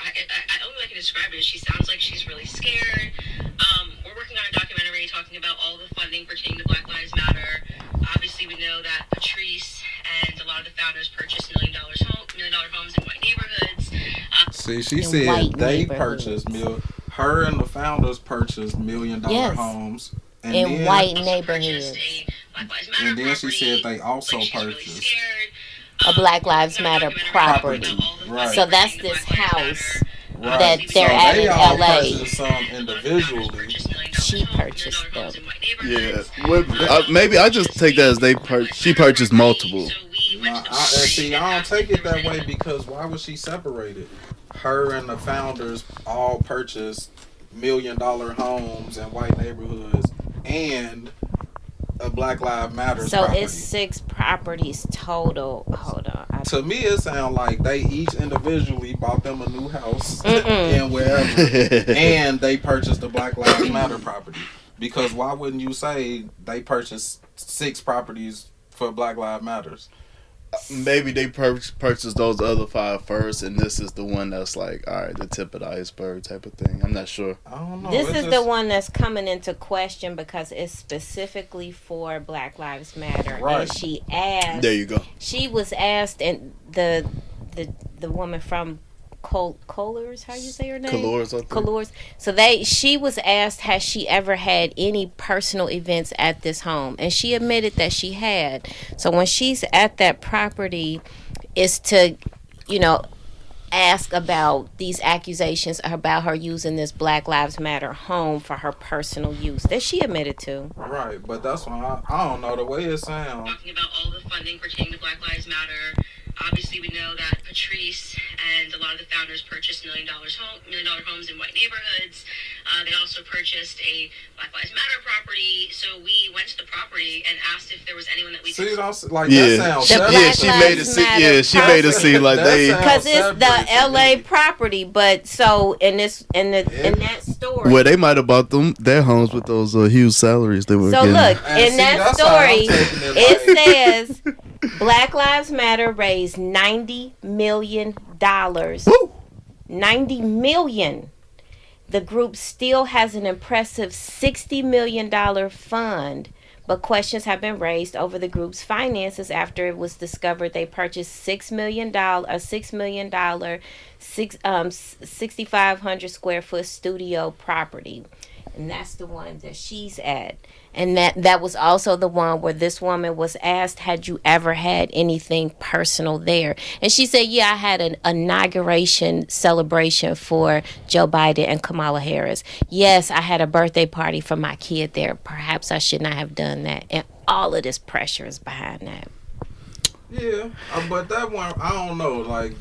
I only way I can describe it is she sounds like she's really scared. We're working on a documentary talking about all the funding pertaining to Black Lives Matter. Obviously, we know that Patrisse and a lot of the founders purchased $1 million homes in white neighborhoods. See, she said they purchased her and the founders purchased $1 million homes and in then, white neighborhoods. And then she said they also purchased a Black Lives Matter property. Right. So that's this house that they're at in LA. Purchased some individually. She purchased them. Yeah. Maybe I just take that as she purchased multiple. See, I don't take it that way because why was she separated? Her and the founders all purchased $1 million homes in white neighborhoods and a Black Lives Matter. So property. it's 6 properties total. Hold on. To me, it sounds like they each individually bought them a new house and wherever, and they purchased the Black Lives Matter property. Because why wouldn't you say they purchased 6 properties for Black Lives Matters? Maybe they purchased those other 5 first, and this is the one that's like, all right, the tip of the iceberg type of thing. I'm not sure. I don't know. This is the one that's coming into question because it's specifically for Black Lives Matter. Right. And she asked. There you go. She was asked, and the woman from Cullors, how you say her name? Cullors, I think. Cullors. So she was asked, has she ever had any personal events at this home? And she admitted that she had. So when she's at that property, is to, ask about these accusations about her using this Black Lives Matter home for her personal use that she admitted to. Right, but that's why I don't know the way it sounds. Talking about all the funding pertaining to Black Lives Matter. Obviously, we know that Patrisse and a lot of the founders purchased $1 million homes in white neighborhoods. They also purchased a Black Lives Matter property. So we went to the property and asked if there was anyone that we could. That sounds. She made it seem. Yeah, she made it seem like they. Because it's the LA property, but so in that story. Well, they might have bought their homes with those huge salaries they were getting. So look, in that story, it says Black Lives Matter raised $90 million. Woo! $90 million. The group still has an impressive $60 million fund, but questions have been raised over the group's finances after it was discovered they purchased $6 million, 6,500 square foot studio property. And that's the one that she's at. And that was also the one where this woman was asked, had you ever had anything personal there? And she said, yeah, I had an inauguration celebration for Joe Biden and Kamala Harris. Yes, I had a birthday party for my kid there. Perhaps I should not have done that. And all of this pressure is behind that. Yeah, but that one, I don't know. Like,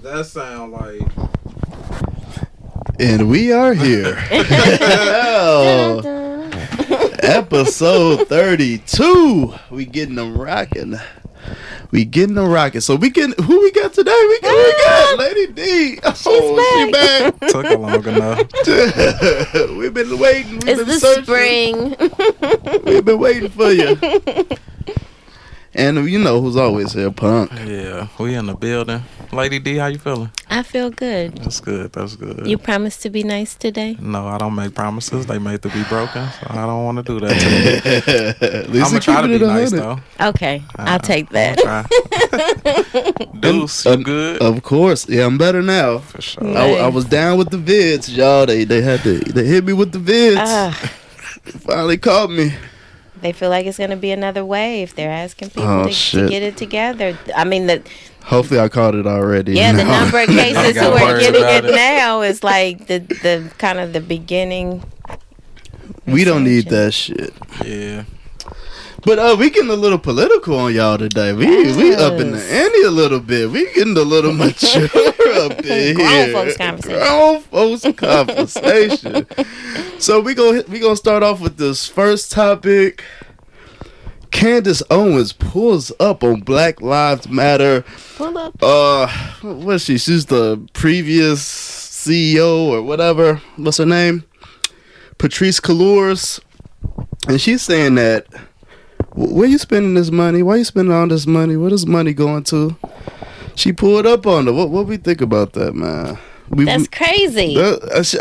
that sound like... And we are here. Episode 32. We getting them rocking. So who we got today? We got Lady D. She back. Took her long enough. We've been waiting. It's the spring. We've been waiting for you. And you know who's always here, Punk. Yeah, we in the building. Lady D, how you feeling? I feel good. That's good. You promised to be nice today? No, I don't make promises. They made to be broken, so I don't want to do that to you. I'm going to try to be nice, though. Okay, I'll take that. Deuce, you good? Of course. Yeah, I'm better now. For sure. I was down with the vids, y'all. They hit me with the vids. They finally caught me. They feel like it's going to be another wave. They're asking people to get it together. I mean, hopefully I caught it already. Yeah, the number of cases who are getting it now is like the kind of the beginning. We don't need that shit. Yeah. But we getting a little political on y'all today. We up in the ante a little bit. We getting a little mature up in here. Grown folks conversation. So we gonna start off with this first topic. Candace Owens pulls up on Black Lives Matter. Pull up. What's she? She's the previous CEO or whatever. What's her name? Patrisse Cullors. And she's saying that, where you spending this money? Why you spending all this money? What is money going to? She pulled up on her. What we think about that, man? That's crazy. I mean, that's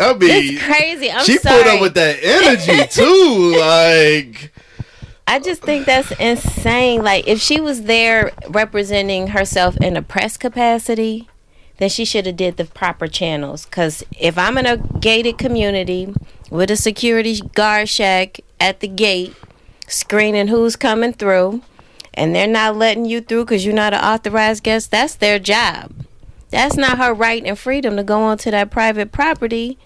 crazy. I'm she sorry. pulled up with that energy too. Like, I just think that's insane. Like, if she was there representing herself in a press capacity, then she should have did the proper channels. Because if I'm in a gated community with a security guard shack at the gate screening who's coming through, and they're not letting you through because you're not an authorized guest, that's their job. That's not her right and freedom to go onto that private property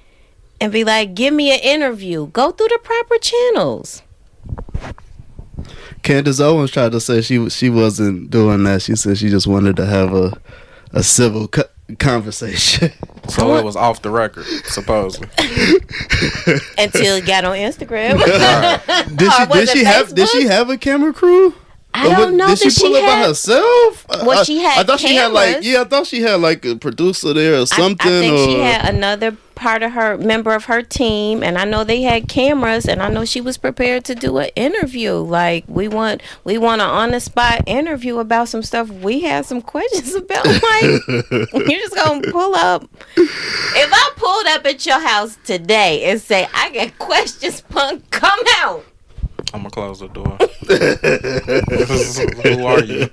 and be like, give me an interview. Go through the proper channels. Candace Owens tried to say she wasn't doing that. She said she just wanted to have a civil conversation. So it was off the record, supposedly. Until it got on Instagram. Did she have a camera crew? I don't know. Did she pull up by herself? Well, she had. I thought cameras. I thought she had like a producer there or something. I think she had another part of her member of her team, and I know they had cameras, and I know she was prepared to do an interview. Like, we want an on the spot interview about some stuff we had some questions about. Like, you're just gonna pull up. If I pulled up at your house today and say I got questions, punk, come out. I'm gonna close the door. Who are you?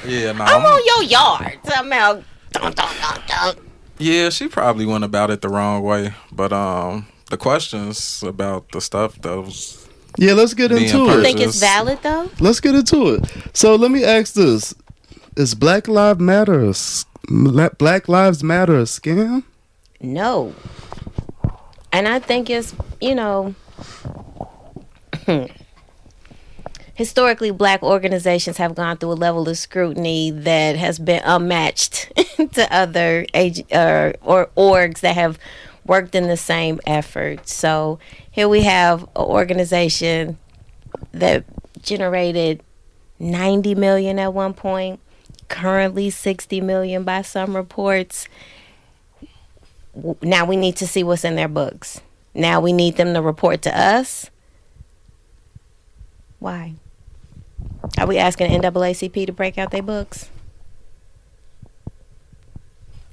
Yeah, no. I'm on your yard. Somehow. Dun, dun, dun, dun. Yeah, she probably went about it the wrong way. But the questions about the stuff those. Yeah, let's get into it. You think it's valid though? Let's get into it. So let me ask this: is Black Lives Matter a scam? No. And I think it's, historically, black organizations have gone through a level of scrutiny that has been unmatched to other or orgs that have worked in the same effort. So here we have an organization that generated 90 million at one point, currently 60 million by some reports. Now we need to see what's in their books. Now we need them to report to us. Why? Are we asking NAACP to break out their books?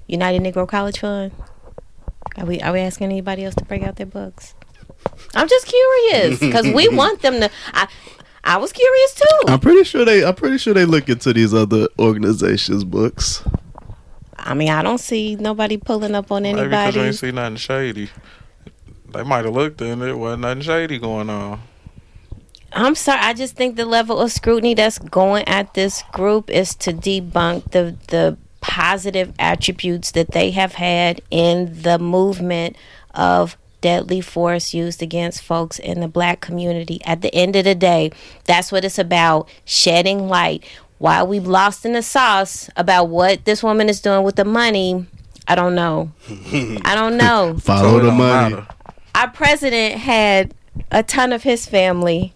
United Negro College Fund? Are we asking anybody else to break out their books? I'm just curious because we want them to. I was curious too. I'm pretty sure they look into these other organizations' books. I mean, I don't see nobody pulling up on anybody. Maybe because you ain't see nothing shady. They might have looked in it. Wasn't nothing shady going on. I'm sorry. I just think the level of scrutiny that's going at this group is to debunk the positive attributes that they have had in the movement of deadly force used against folks in the black community. At the end of the day, that's what it's about, shedding light. Why we lost in the sauce about what this woman is doing with the money, I don't know. I don't know. Follow the money. Our president had a ton of his family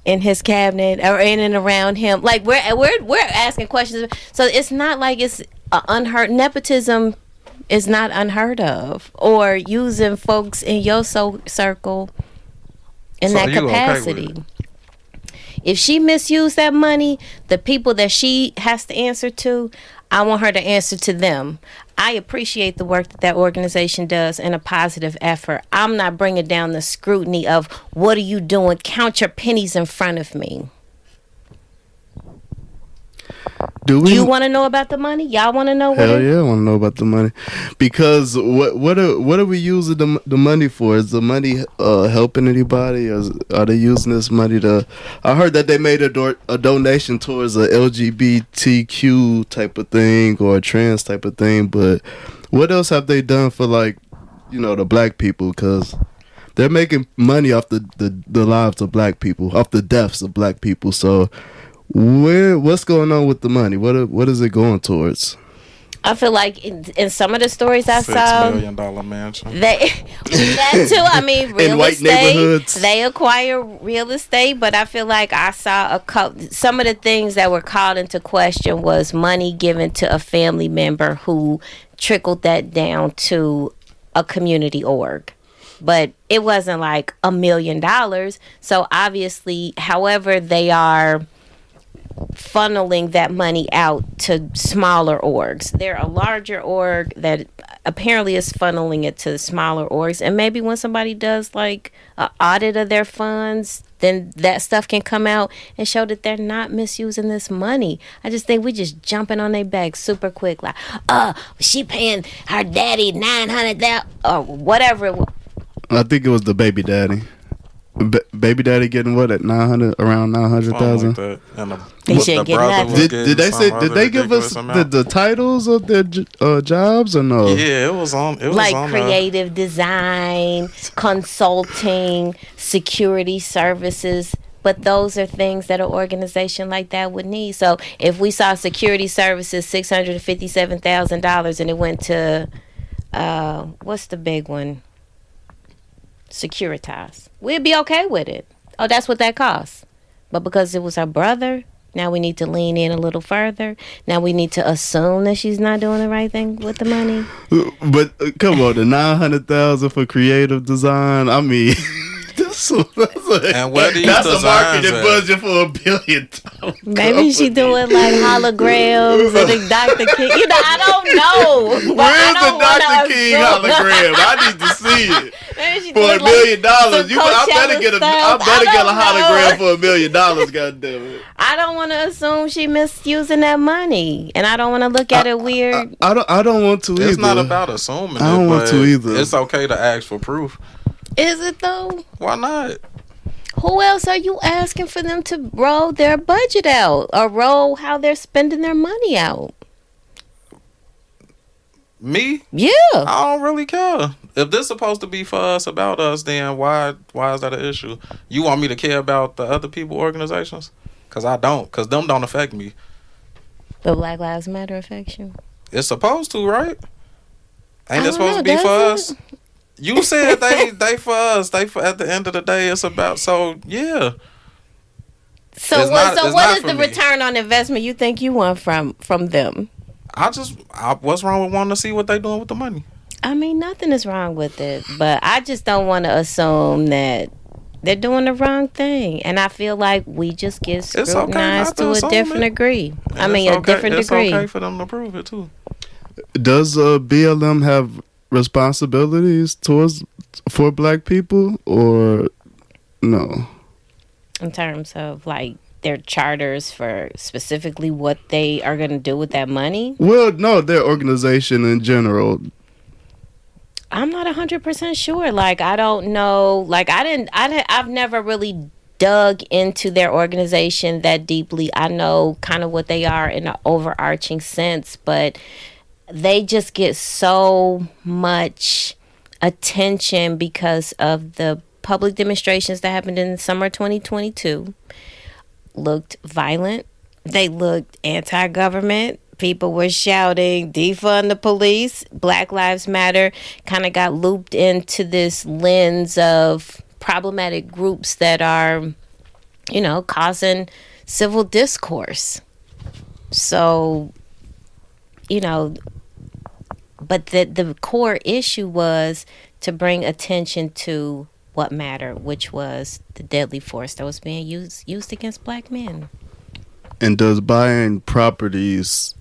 in his cabinet or in and around him. Like, we're asking questions. So it's not like it's unheard. Nepotism is not unheard of, or using folks in your circle in that capacity. Okay, if she misused that money, the people that she has to answer to, I want her to answer to them. I appreciate the work that organization does in a positive effort. I'm not bringing down the scrutiny of, what are you doing? Count your pennies in front of me. Do you want to know about the money? Y'all want to know? Hell yeah, I want to know about the money. Because what are we using the money for? Is the money helping anybody? Or are they using this money to? I heard that they made a donation towards a LGBTQ type of thing or a trans type of thing. But what else have they done for, like, the black people? Because they're making money off the lives of black people, off the deaths of black people. So what's going on with the money? What is it going towards? I feel like in some of the stories I saw, $6 million mansion. That too. I mean, real in white estate. Neighborhoods. They acquire real estate, but I feel like I saw some of the things that were called into question was money given to a family member who trickled that down to a community org. But it wasn't like $1 million. So obviously, however they are funneling that money out to smaller orgs. They're a larger org that apparently is funneling it to smaller orgs, and maybe when somebody does like an audit of their funds, then that stuff can come out and show that they're not misusing this money. I just think we just jumping on their back super quick, like, she paying her daddy $900,000 or whatever it was. I think it was the baby daddy. Baby daddy getting what at 900, around 900,000. Like and He shouldn't get nothing. Did they say? Did they give us the titles of their jobs or no? Yeah, it was on. It was like on creative design, consulting, security services. But those are things that an organization like that would need. So if we saw security services $657,000 and it went to what's the big one? Securitas, we'd be okay with it. Oh, that's what that costs. But because it was her brother, now we need to lean in a little further. Now we need to assume that she's not doing the right thing with the money. But come on, the 900,000 for creative design. I mean, that's a marketing budget for $1 billion. Maybe she doing like holograms and the Dr. King. You know, I don't know. Where's the Dr. King hologram? I need to see it. For $1 million, I better get a hologram for $1 million. Goddamn it! I don't want to assume she misusing that money, and I don't want to look at it weird. I don't want to either. It's not about assuming. I don't want to either. It's okay to ask for proof. Is it though? Why not? Who else are you asking for them to roll their budget out or roll how they're spending their money out? Me? Yeah. I don't really care. If this supposed to be for us, about us, then why is that an issue? You want me to care about the other people organizations? Because I don't. Because them don't affect me. The Black Lives Matter affect you? It's supposed to, right? Ain't it supposed to be for us? You said they for us. They for, at the end of the day, it's about, so yeah. So what is the return on investment you think you want from them? What's wrong with wanting to see what they doing with the money? I mean, nothing is wrong with it, but I just don't want to assume that they're doing the wrong thing, and I feel like we just get scrutinized to a different degree. I mean, a different degree. It's okay for them to prove it too. Does BLM have responsibilities for Black people or no? In terms of like their charters for specifically what they are going to do with that money? Well, no, their organization in general. I'm not 100% sure. Like, I don't know. Like, I've never really dug into their organization that deeply. I know kind of what they are in an overarching sense, but they just get so much attention because of the public demonstrations that happened in the summer 2022. Looked violent. They looked anti-government. People were shouting, defund the police. Black Lives Matter kind of got looped into this lens of problematic groups that are, causing civil discourse. So, but the core issue was to bring attention to what mattered, which was the deadly force that was being used against Black men. And does buying properties,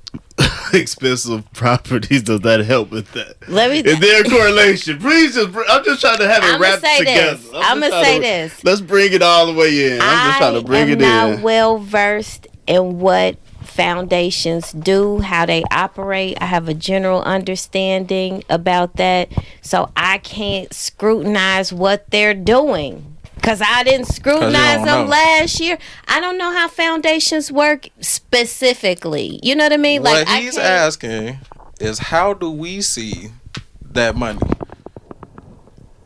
expensive properties, does that help with that? Is there a correlation? Please I'm just trying to have it wrapped together. I'm going to say this. Let's bring it all the way in. I'm just trying to bring it in. I'm not well versed in what foundations do, how they operate. I have a general understanding about that, so I can't scrutinize what they're doing because I didn't scrutinize them last year. I don't know how foundations work specifically. You know what I mean? What he's asking is, how do we see that money?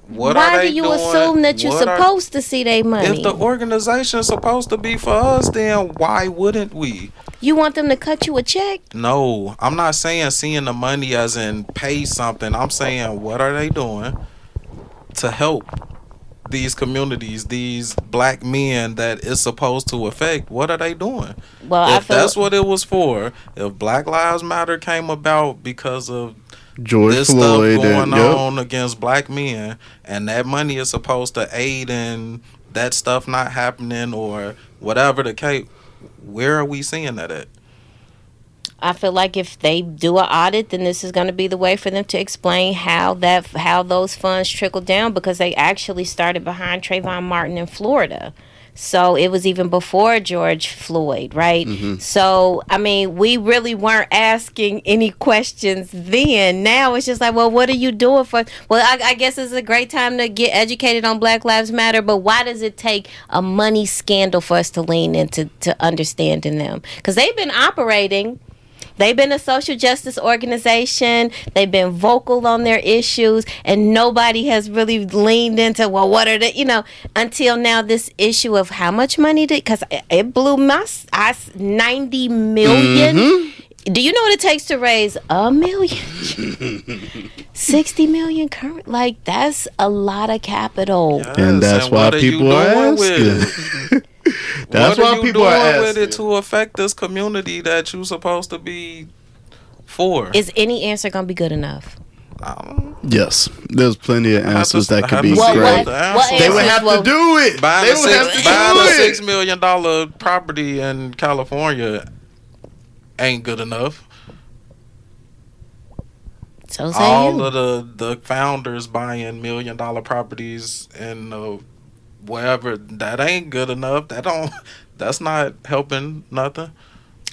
Why do you assume that you're supposed to see their money? If the organization is supposed to be for us, then why wouldn't we? You want them to cut you a check? No, I'm not saying seeing the money as in pay something. I'm saying, what are they doing to help these communities, these Black men that is supposed to affect? What are they doing? Well, if that's what it was for, if Black Lives Matter came about because of George this Floyd stuff going on against Black men, and that money is supposed to aid in that stuff not happening or whatever the case, Where are we seeing that at? I feel like if they do an audit, then this is going to be the way for them to explain how those funds trickle down, because they actually started behind Trayvon Martin in Florida. So it was even before George Floyd, right? Mm-hmm. So, I mean, we really weren't asking any questions then. Now it's just like, well, what are you doing for? Well, I guess it's a great time to get educated on Black Lives Matter, but why does it take a money scandal for us to lean into understanding them? Because they've been operating. They've been a social justice organization. They've been vocal on their issues, and nobody has really leaned into, well, what are the, until now, this issue of how much money because it blew my eyes, 90 million. Mm-hmm. Do you know what it takes to raise $1 million? 60 million current, like that's a lot of capital. Yes, and that's why people are asking. That's why people are asking. With it to affect this community that you're supposed to be for? Is any answer gonna be good enough? Yes, there's plenty of answers that could be great. They would have to do it. Buying a $6 million property in California ain't good enough. So all of the founders buying $1 million properties in wherever, that ain't good enough. That's not helping nothing.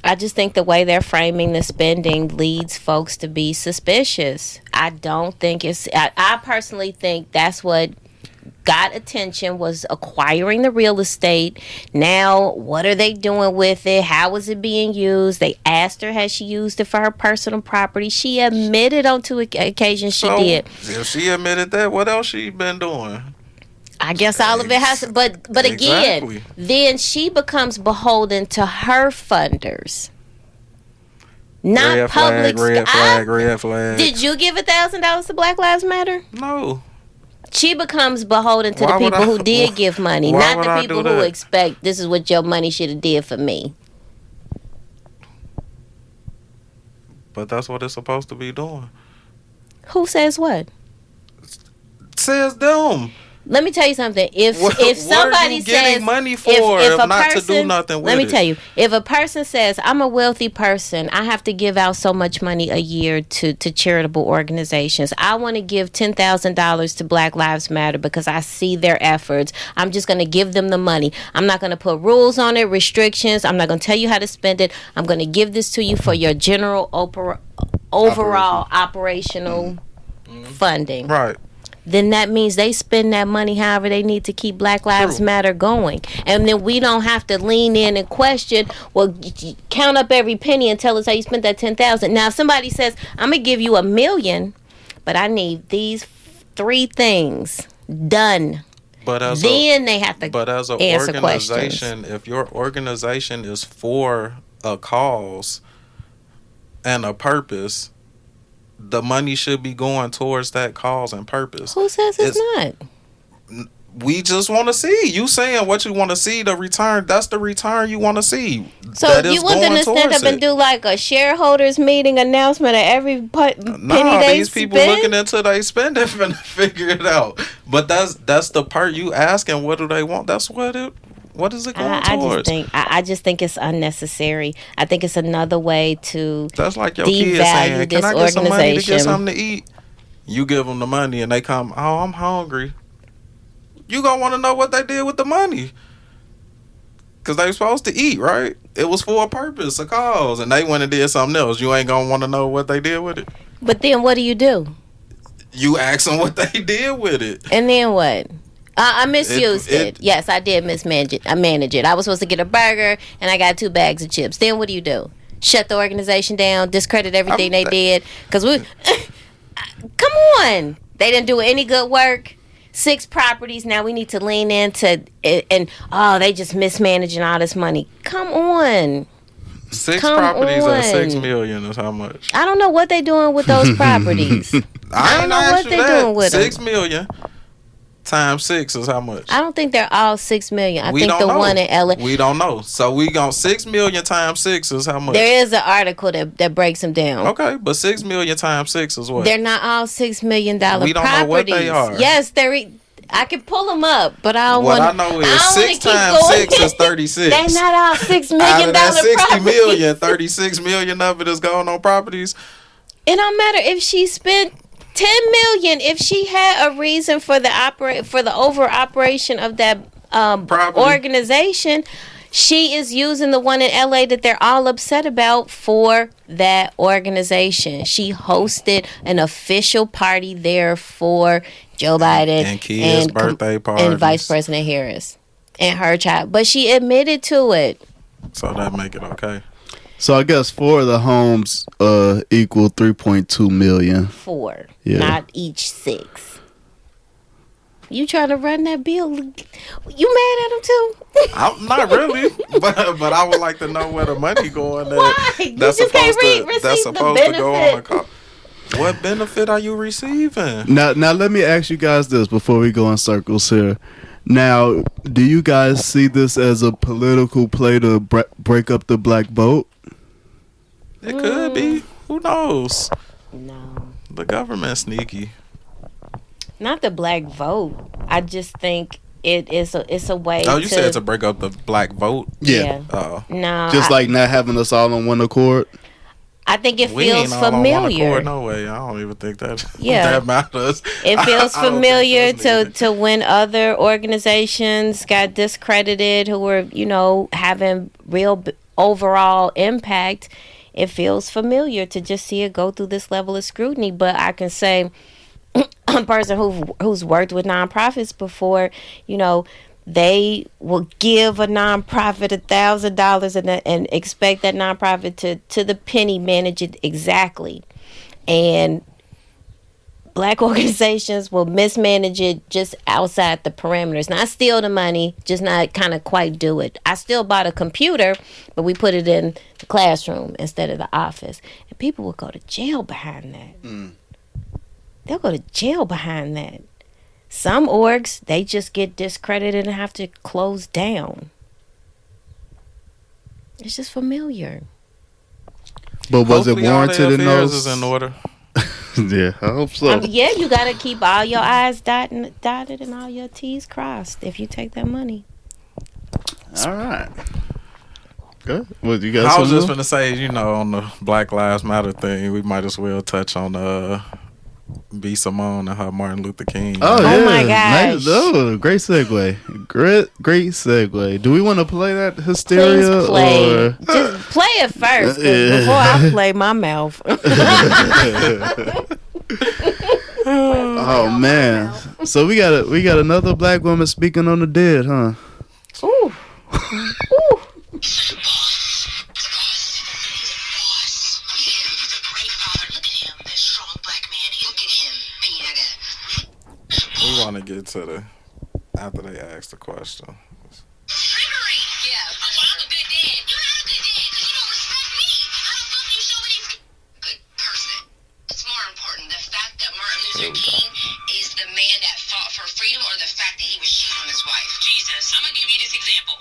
I just think the way they're framing the spending leads folks to be suspicious. I don't think I personally think that's what got attention, was acquiring the real estate. Now, what are they doing with it? How is it being used? They asked her, has she used it for her personal property? She admitted on 2 occasions she did. If she admitted that, what else she been doing? I guess all of it has to, but exactly. Again, then she becomes beholden to her funders. Not red public. Red flag. Did you give $1,000 to Black Lives Matter? No. She becomes beholden to the people who did give money, not the people who expect this is what your money should have did for me. But that's what it's supposed to be doing. Who says what? Says them. Let me tell you something. If somebody says money for if a not person, to do nothing with let me tell you, if a person says, I'm a wealthy person, I have to give out so much money a year to charitable organizations. I want to give $10,000 to Black Lives Matter because I see their efforts. I'm just going to give them the money. I'm not going to put rules on it, restrictions. I'm not going to tell you how to spend it. I'm going to give this to you for your general overall operational funding. Right. Then that means they spend that money however they need to keep Black Lives Matter going. And then we don't have to lean in and question, well, count up every penny and tell us how you spent that $10,000. Now, if somebody says, I'm going to give you $1 million, but I need these 3 things done. Then they have to But as an organization, if your organization is for a cause and a purpose, the money should be going towards that cause and purpose. Who says it's not? We just want to see. You saying what you want to see, the return, that's the return you want to see. So you want them to stand up and do like a shareholders meeting announcement of every penny they these people looking into they spending and figure it out. But that's the part you asking, what do they want? That's what is it going towards? I just think it's unnecessary. I think it's another way to that's like your kids saying, can I get some money to get something to eat? You give them the money and they come, oh, I'm hungry. You gonna want to know what they did with the money. Because they were supposed to eat, right? It was for a purpose, a cause, and they went and did something else. You ain't gonna want to know what they did with it. But then what do? You ask them what they did with it. And then what? I misused it. Yes, I did mismanage it. I managed it. I was supposed to get a burger, and I got 2 bags of chips. Then what do? Shut the organization down, discredit everything they did? Because come on. They didn't do any good work. 6 properties. Now we need to lean into it, and they just mismanaging all this money. Come on. 6 properties at $6 million is how much? I don't know what they're doing with those properties. I don't know what they're doing with them. $6 million times 6 is how much? I don't think they're all $6 million. I think the one in LA. We don't know. So we got $6 million times 6 is how much? There is an article that breaks them down. Okay, but $6 million times 6 is what? They're not all $6 million properties. We don't know what they are. Yes, I can pull them up, but I don't What want. I know is 6 times 6 is 36. They not all $6 Out million of that 60 properties. million, 36 million of it is going on properties. It don't matter if she spent 10 million. If she had a reason for the over operation of that organization, she is using the one in LA that they're all upset about for that organization. She hosted an official party there for Joe Biden and kids' birthday parties and Vice President Harris and her child. But she admitted to it. So that make it okay. So I guess 4 of the homes equal 3.2 million. 4, Yeah. not each 6. You trying to run that bill? You mad at him too? I'm not really, but I would like to know where the money going. Why? You That's just can't supposed receive that's the supposed to go on the benefit. call. What benefit are you receiving? Now let me ask you guys this before we go in circles here. Now, do you guys see this as a political play to break up the black vote? It could be. Who knows? No. The government's sneaky. Not the black vote. I just think it's a way. Oh, you said to break up the black vote? Yeah. Oh. No. Just like not having us all on one accord? I think it We feels ain't all on one familiar. accord, no way. I don't even think that Yeah. that matters. It feels I don't familiar think that's needed. to when other organizations got discredited who were, having real overall impact. It feels familiar to just see it go through this level of scrutiny. But I can say, a person who's worked with nonprofits before, they will give a nonprofit $1,000 and expect that nonprofit to the penny manage it exactly. And black organizations will mismanage it just outside the parameters. Not steal the money, just not kind of quite do it. I still bought a computer, but we put it in the classroom instead of the office. And people will go to jail behind that. They'll go to jail behind that. Some orgs, they just get discredited and have to close down. It's just familiar. But was Hopefully it warranted all in their affairs those? is in order. Yeah, I hope so. Yeah, you got to keep all your I's dotted and all your T's crossed if you take that money. All right. Good. What you got? I was just something? gonna say, on the Black Lives Matter thing, we might as well touch on B. Simone and her Martin Luther King. Oh, Oh yeah. my gosh. Oh, great segue. Great segue. Do we want to play that hysteria? Please play. Or? Just play it first 'cause Yeah. before I play my mouth. Oh man. So we got another black woman speaking on the dead, huh? Ooh. Ooh. He's a boss. He's a great father. Look at him, that strong black man. Look at him being at a... We want to get to the after they ask the question. Trickery! Yeah. Oh, well, I'm a good dad. You're not a good dad because you don't respect me. How the fuck you show any good person? It's more important the fact that Martin Luther King is the man that fought for freedom or the fact that he was cheating on his wife. Jesus, I'm gonna give you this example.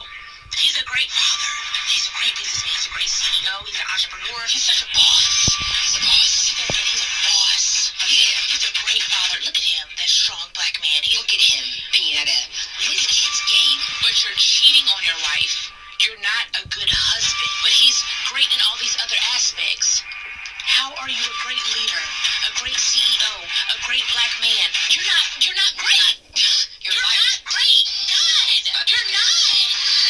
He's a great father. He's a great businessman. He's a great CEO. He's an entrepreneur. He's such a boss. He's a boss. He's a boss. He's a great father. Look at him, that strong black man. Look at him being at his kid's game. But you're cheating on your wife. You're not a good husband. But he's great in all these other aspects. How are you a great leader, a great CEO, a great black man? You're not great. You're not great. God, you're not.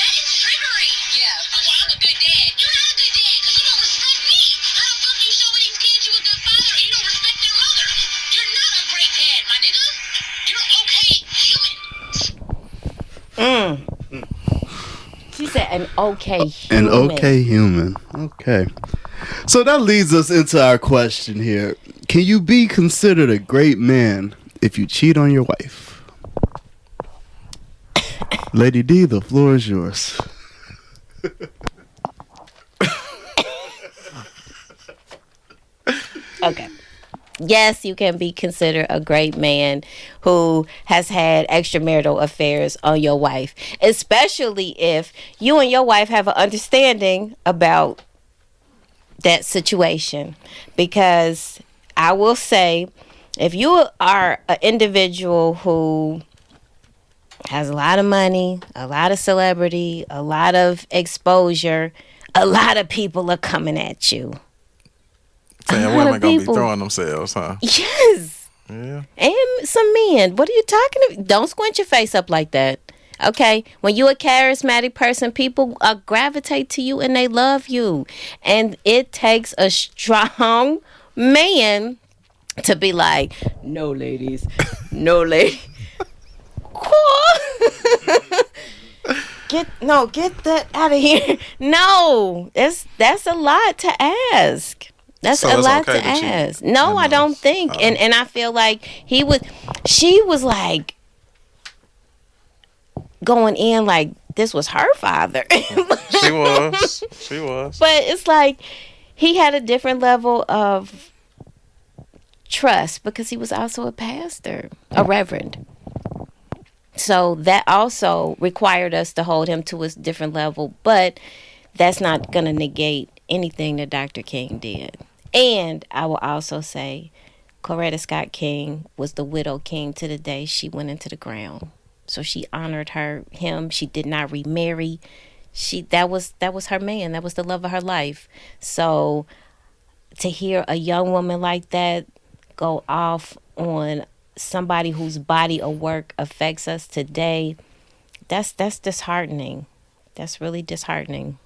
That is triggering. Yeah. Oh, well, I'm a good dad. You're not a good dad because you don't respect me. How the fuck you showing these kids you a good father and you don't respect their mother? You're not a great dad, my nigga. You're okay human. She said an okay An human. okay human. Okay. So that leads us into our question here. Can you be considered a great man if you cheat on your wife? Lady D, the floor is yours. Okay. Yes, you can be considered a great man who has had extramarital affairs on your wife, especially if you and your wife have an understanding about that situation. Because I will say, if you are an individual who has a lot of money, a lot of celebrity, a lot of exposure. A lot of people are coming at you. Saying women gonna be throwing themselves, huh? Yes. Yeah. And some men. What are you talking about? Don't squint your face up like that. Okay? When you're a charismatic person, people gravitate to you and they love you. And it takes a strong man to be like, no, ladies. No, ladies. Get that out of here. No, that's a lot to ask. That's a lot to ask. No, I don't think. And I feel like she was like going in like this was her father. She was. But it's like he had a different level of trust because he was also a pastor, a reverend. So that also required us to hold him to a different level, but that's not going to negate anything that Dr. King did. And I will also say Coretta Scott King was the widow king to the day she went into the ground. So she honored him. She did not remarry. That was her man. That was the love of her life. So to hear a young woman like that go off on somebody whose body of work affects us today, that's disheartening. That's really disheartening.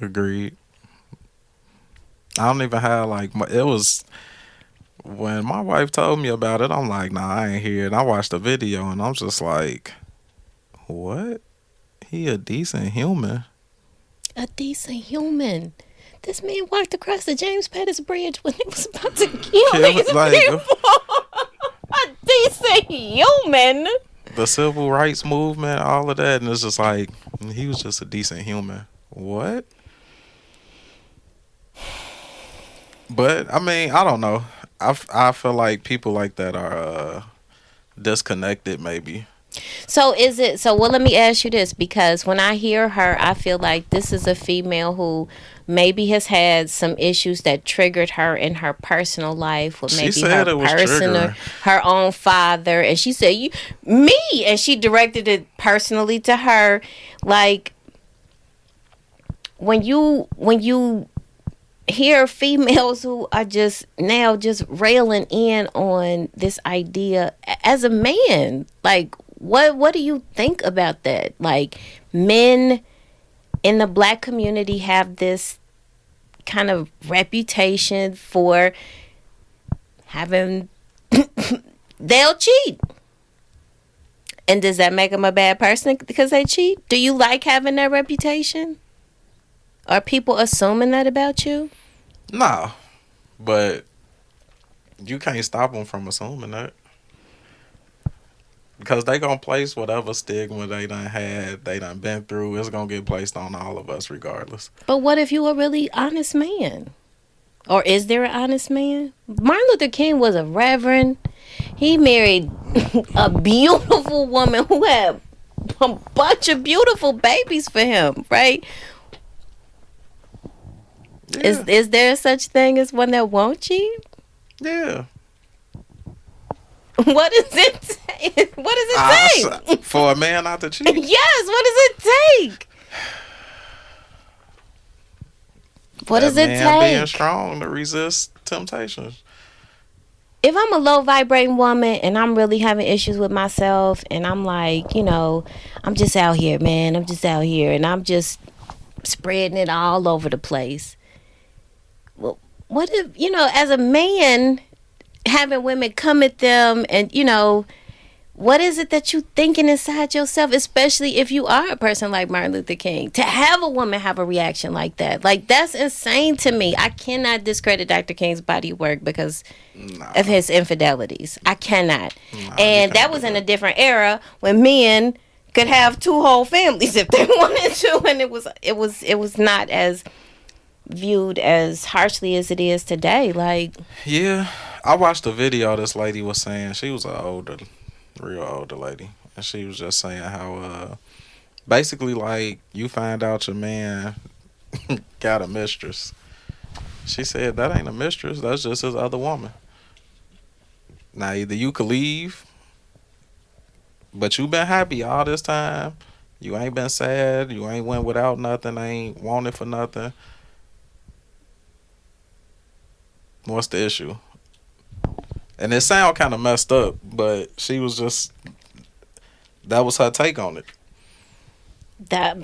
Agreed. I don't even have it was when my wife told me about it, I'm like, nah, I ain't hear it. I watched the video and I'm just like, what? He a decent human. A decent human. This man walked across the James Pettis Bridge when he was about to kill these people. A decent human. The civil rights movement, all of that, and it's just like he was just a decent human. What? But I mean, I don't know. I feel like people like that are disconnected, maybe. So let me ask you this, because when I hear her, I feel like this is a female who maybe has had some issues that triggered her in her personal life, with maybe her own father, and she said and she directed it personally to her. Like when you hear females who are just railing in on this idea as a man, like what do you think about that? Like, men in the black community have this kind of reputation for having they'll cheat. And does that make them a bad person because they cheat? Do you like having that reputation? Are people assuming that about you? No, but you can't stop them from assuming that, because they gonna place whatever stigma they done been through. It's gonna get placed on all of us regardless. But what if you a really honest man? Or is there an honest man? Martin Luther King was a reverend. He married a beautiful woman who had a bunch of beautiful babies for him, right? Yeah. Is there such thing as one that won't cheat? Yeah. What does it take? What does it take? For a man not to cheat? Yes, what does it take? What does it take? Being strong to resist temptations. If I'm a low vibrating woman and I'm really having issues with myself, and I'm like, I'm just out here, man. I'm just out here, and I'm just spreading it all over the place. Well, what if, as a man, having women come at them and, what is it that you thinking inside yourself, especially if you are a person like Martin Luther King, to have a woman have a reaction like that? Like, that's insane to me. I cannot discredit Dr. King's body work because of his infidelities. I cannot. And that was in a different era when men could have two whole families if they wanted to, and it was not as viewed as harshly as it is today. Like, yeah, I watched a video this lady was saying. She was a real older lady, and she was just saying how basically, like, you find out your man got a mistress. She said that ain't a mistress, that's just his other woman. Now either you could leave But you been happy all this time. You ain't been sad. You ain't went without nothing. Ain't wanted for nothing. What's the issue? And it sound kind of messed up, but she was just, that was her take on it. That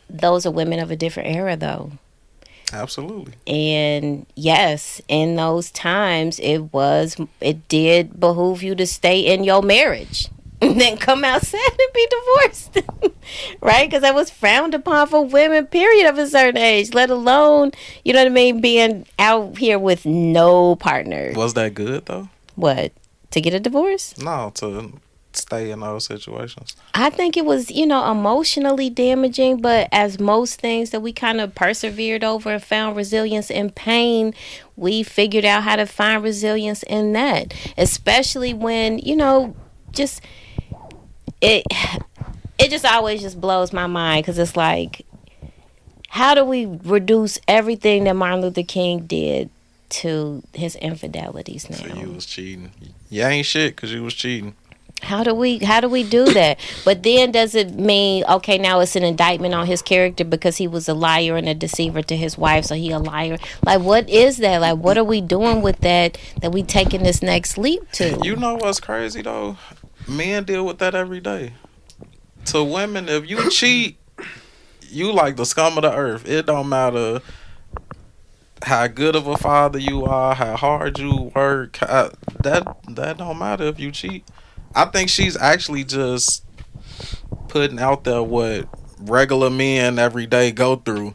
those are women of a different era, though. Absolutely. And yes, in those times, it did behoove you to stay in your marriage and then come outside and be divorced, right? Because that was frowned upon for women, period, of a certain age, let alone, you know what I mean, being out here with no partner. Was that good, though? What? To get a divorce? No, to stay in those situations. I think it was, emotionally damaging, but as most things that we kind of persevered over and found resilience in pain, we figured out how to find resilience in that. Especially when, just it just always just blows my mind, because it's like, how do we reduce everything that Martin Luther King did to his infidelities now? So you was cheating. You ain't shit because you was cheating. How do we do that? But then does it mean, okay, now it's an indictment on his character because he was a liar and a deceiver to his wife, so he a liar? Like, what is that? Like, what are we doing with that we taking this next leap to? You know what's crazy, though? Men deal with that every day. To women, if you cheat, you like the scum of the earth. It don't matter how good of a father you are, how hard you work. That don't matter if you cheat. I think she's actually just putting out there what regular men every day go through.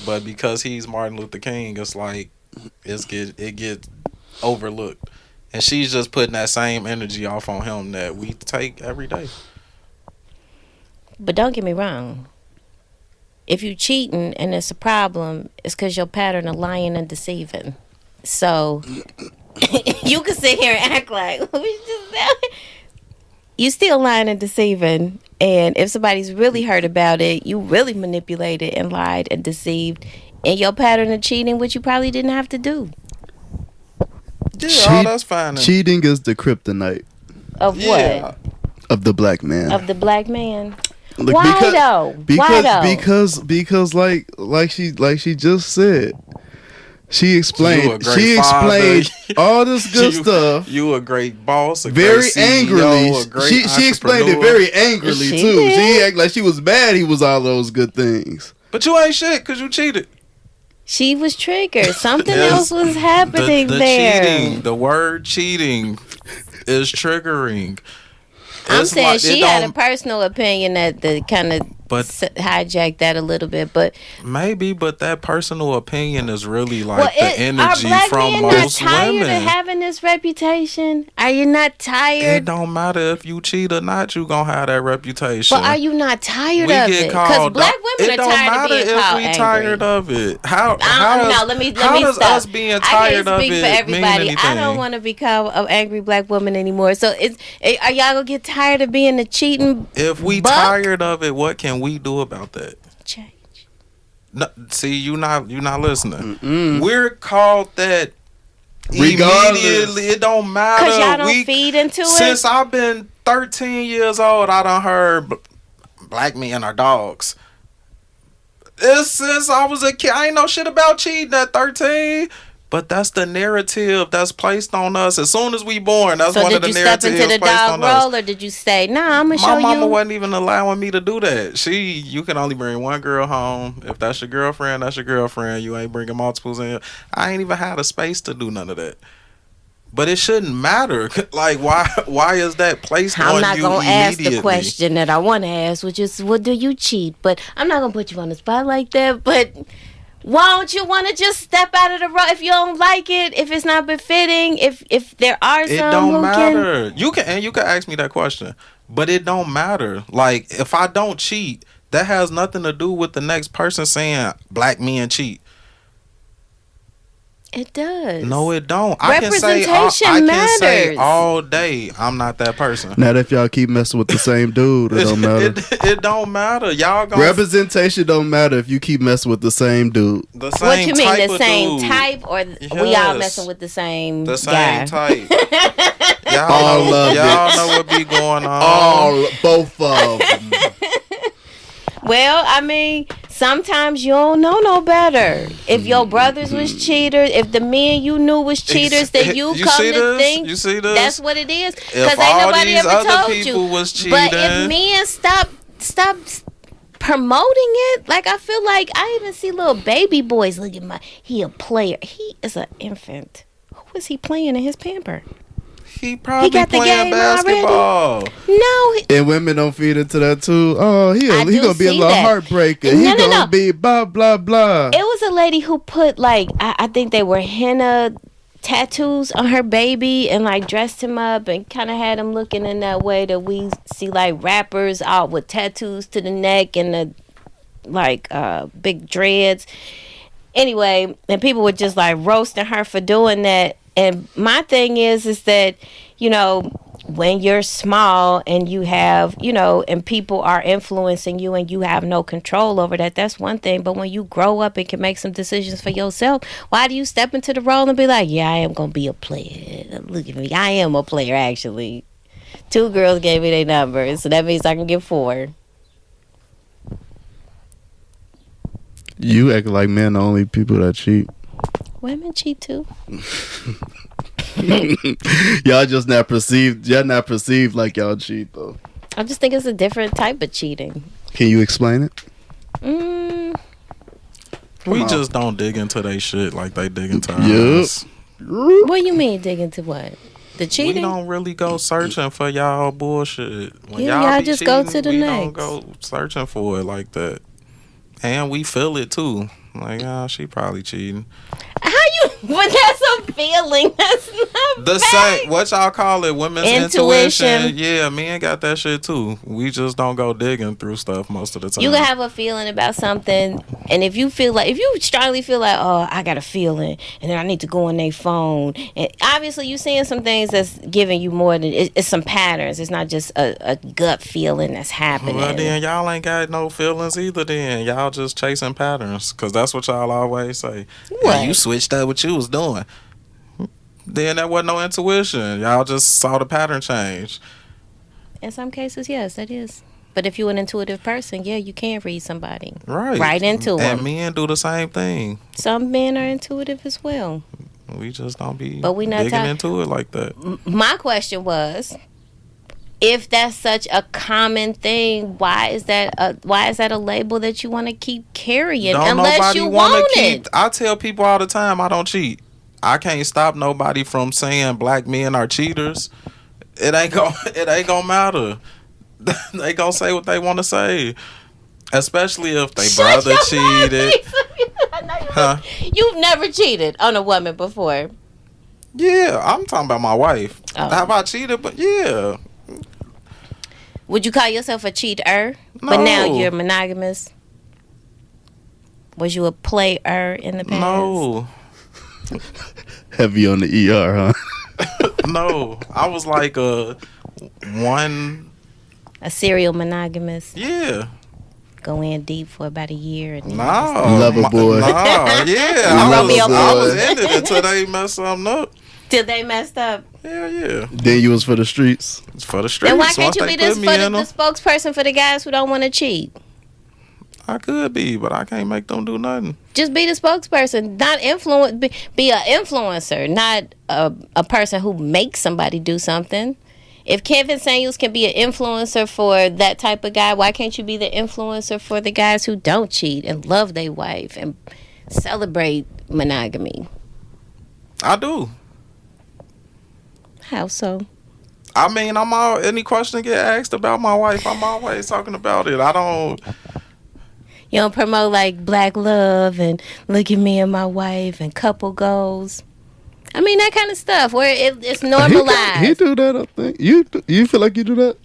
But because he's Martin Luther King, it's like it gets overlooked. And she's just putting that same energy off on him that we take every day. But don't get me wrong. If you cheating and it's a problem, it's because your pattern of lying and deceiving. So you can sit here and act like you still lying and deceiving. And if somebody's really hurt about it, you really manipulated and lied and deceived in your pattern of cheating, which you probably didn't have to do. Yeah, that's fine. Cheating is the kryptonite. Of what? Of the black man. Of the black man. Look, Why though? Because like she just said, she explained all this good stuff. You a great boss, very great CEO, angrily. She explained it very angrily too. Did. She acted like she was mad he was all those good things. But you ain't shit because you cheated. She was triggered. Something else was happening the there. Cheating, the word cheating is triggering. I'm saying she had a personal opinion that kind of hijacked that a little bit, but maybe. But that personal opinion is really like the energy are black from men most not tired women. of having this reputation? Are you not tired? It don't matter if you cheat or not. You gonna have that reputation. But are you not tired of it? Because black women are tired of being called angry. It don't matter if we tired of it. How does stop. us being tired of it for everybody. mean anything? I don't want to be called an angry black woman anymore. So are y'all gonna get tired of being the cheating? If we tired of it, what can we do about that? Change. No, see, you not listening. Mm-mm. We're called that regardless. Immediately. It don't matter. Because y'all don't feed into it. Since I've been 13 years old, I done heard black men are dogs. It's since I was a kid. I ain't know shit about cheating at 13. But that's the narrative that's placed on us. As soon as we born, that's one of the narratives placed on us. So did you step into the dog role, or did you say, nah, I'm going to show you? My mama wasn't even allowing me to do that. You can only bring one girl home. If that's your girlfriend, that's your girlfriend. You ain't bringing multiples in. I ain't even had a space to do none of that. But it shouldn't matter. Like, why is that placed on you immediately? I'm not going to ask the question that I want to ask, which is, what do you cheat? But I'm not going to put you on the spot like that, but won't you want to just step out of the road if you don't like it, if it's not befitting, if there are some it don't matter. You can ask me that question, but it don't matter. Like, if I don't cheat, that has nothing to do with the next person saying black men cheat. It does. No, it don't. I can say all day, I'm not that person. Not if y'all keep messing with the same dude. It don't matter. It don't matter. Y'all gonna representation don't matter if you keep messing with the same dude. The same what you mean? type The of same dude. type, or we all messing with the same guy? Type. Y'all know what be going on. Both of them. Well, I mean, sometimes you don't know no better. If your brothers was cheaters, if the men you knew was cheaters, then you come to think you see this? That's what it is. Because ain't nobody ever told you. Was cheating, but if men stop promoting it, like I feel like I even see little baby boys. Look at he a player. He is an infant. Who is he playing in his pamper? He probably got the playing game basketball. No. And women don't feed into that too. Oh, he gonna be a little heartbreaker. He gonna be blah, blah, blah. It was a lady who put like, I think they were henna tattoos on her baby and like dressed him up and kind of had him looking in that way that we see like rappers out with tattoos to the neck and the like big dreads. Anyway, and people were just like roasting her for doing that. And my thing is that, you know, when you're small and you have, you know, and people are influencing you and you have no control over that, that's one thing. But when you grow up and can make some decisions for yourself, why do you step into the role and be like, yeah, I am going to be a player. Look at me. I am a player, actually. 2 girls gave me their numbers, so that means I can get 4. You act like men are the only people that cheat. Women cheat too. Y'all just not perceived. Y'all not perceived like y'all cheat though. I just think it's a different type of cheating. Can you explain it? We just don't dig into they shit like they dig into ours. What do you mean dig into what? The cheating? We don't really go searching for y'all bullshit. When y'all just cheating, go to the next. We don't go searching for it like that. And we feel it too. Like, she probably cheating. How you? But that's a feeling. That's not the fact. same. What y'all call it? Women's intuition. Yeah, men got that shit too. We just don't go digging through stuff most of the time. You can have a feeling about something, and if you strongly feel like, oh, I got a feeling, and then I need to go on their phone, and obviously you seeing some things that's giving you more than it's some patterns. It's not just a gut feeling that's happening. Well, then y'all ain't got no feelings either. Then y'all just chasing patterns, because that's what y'all always say. What? Yeah, you switched up what you was doing. Then that wasn't no intuition. Y'all just saw the pattern change. In some cases, yes, that is. But if you're an intuitive person, yeah, you can read somebody. Right into them. And men do the same thing. Some men are intuitive as well. We just don't be but we not digging into it like that. My question was, if that's such a common thing, why is that a label that you want to keep carrying? Unless you want it. I tell people all the time I don't cheat. I can't stop nobody from saying black men are cheaters. It ain't gonna matter. They gonna say what they want to say, especially if they brother cheated. You've never cheated on a woman before. Yeah, I'm talking about my wife. Oh. Have I cheated? But yeah. Would you call yourself a cheater? No. But now you're monogamous. Was you a player in the past? No. Heavy on the ER, huh? No, I was like a serial monogamous. Yeah. Go in deep for about a year. And lover boy. No, yeah. I was in it until they messed something up. Till they messed up. Yeah. Then you was for the streets. It's for the streets. And why can't you be the spokesperson for the guys who don't want to cheat? I could be, but I can't make them do nothing. Just be the spokesperson, not influence. Be an influencer, not a person who makes somebody do something. If Kevin Samuels can be an influencer for that type of guy, why can't you be the influencer for the guys who don't cheat and love their wife and celebrate monogamy? I do. How so? I mean, any question get asked about my wife, I'm always talking about it. You don't promote like black love and look at me and my wife and couple goals. I mean, that kind of stuff where it's normalized. He do that, I think. You feel like you do that?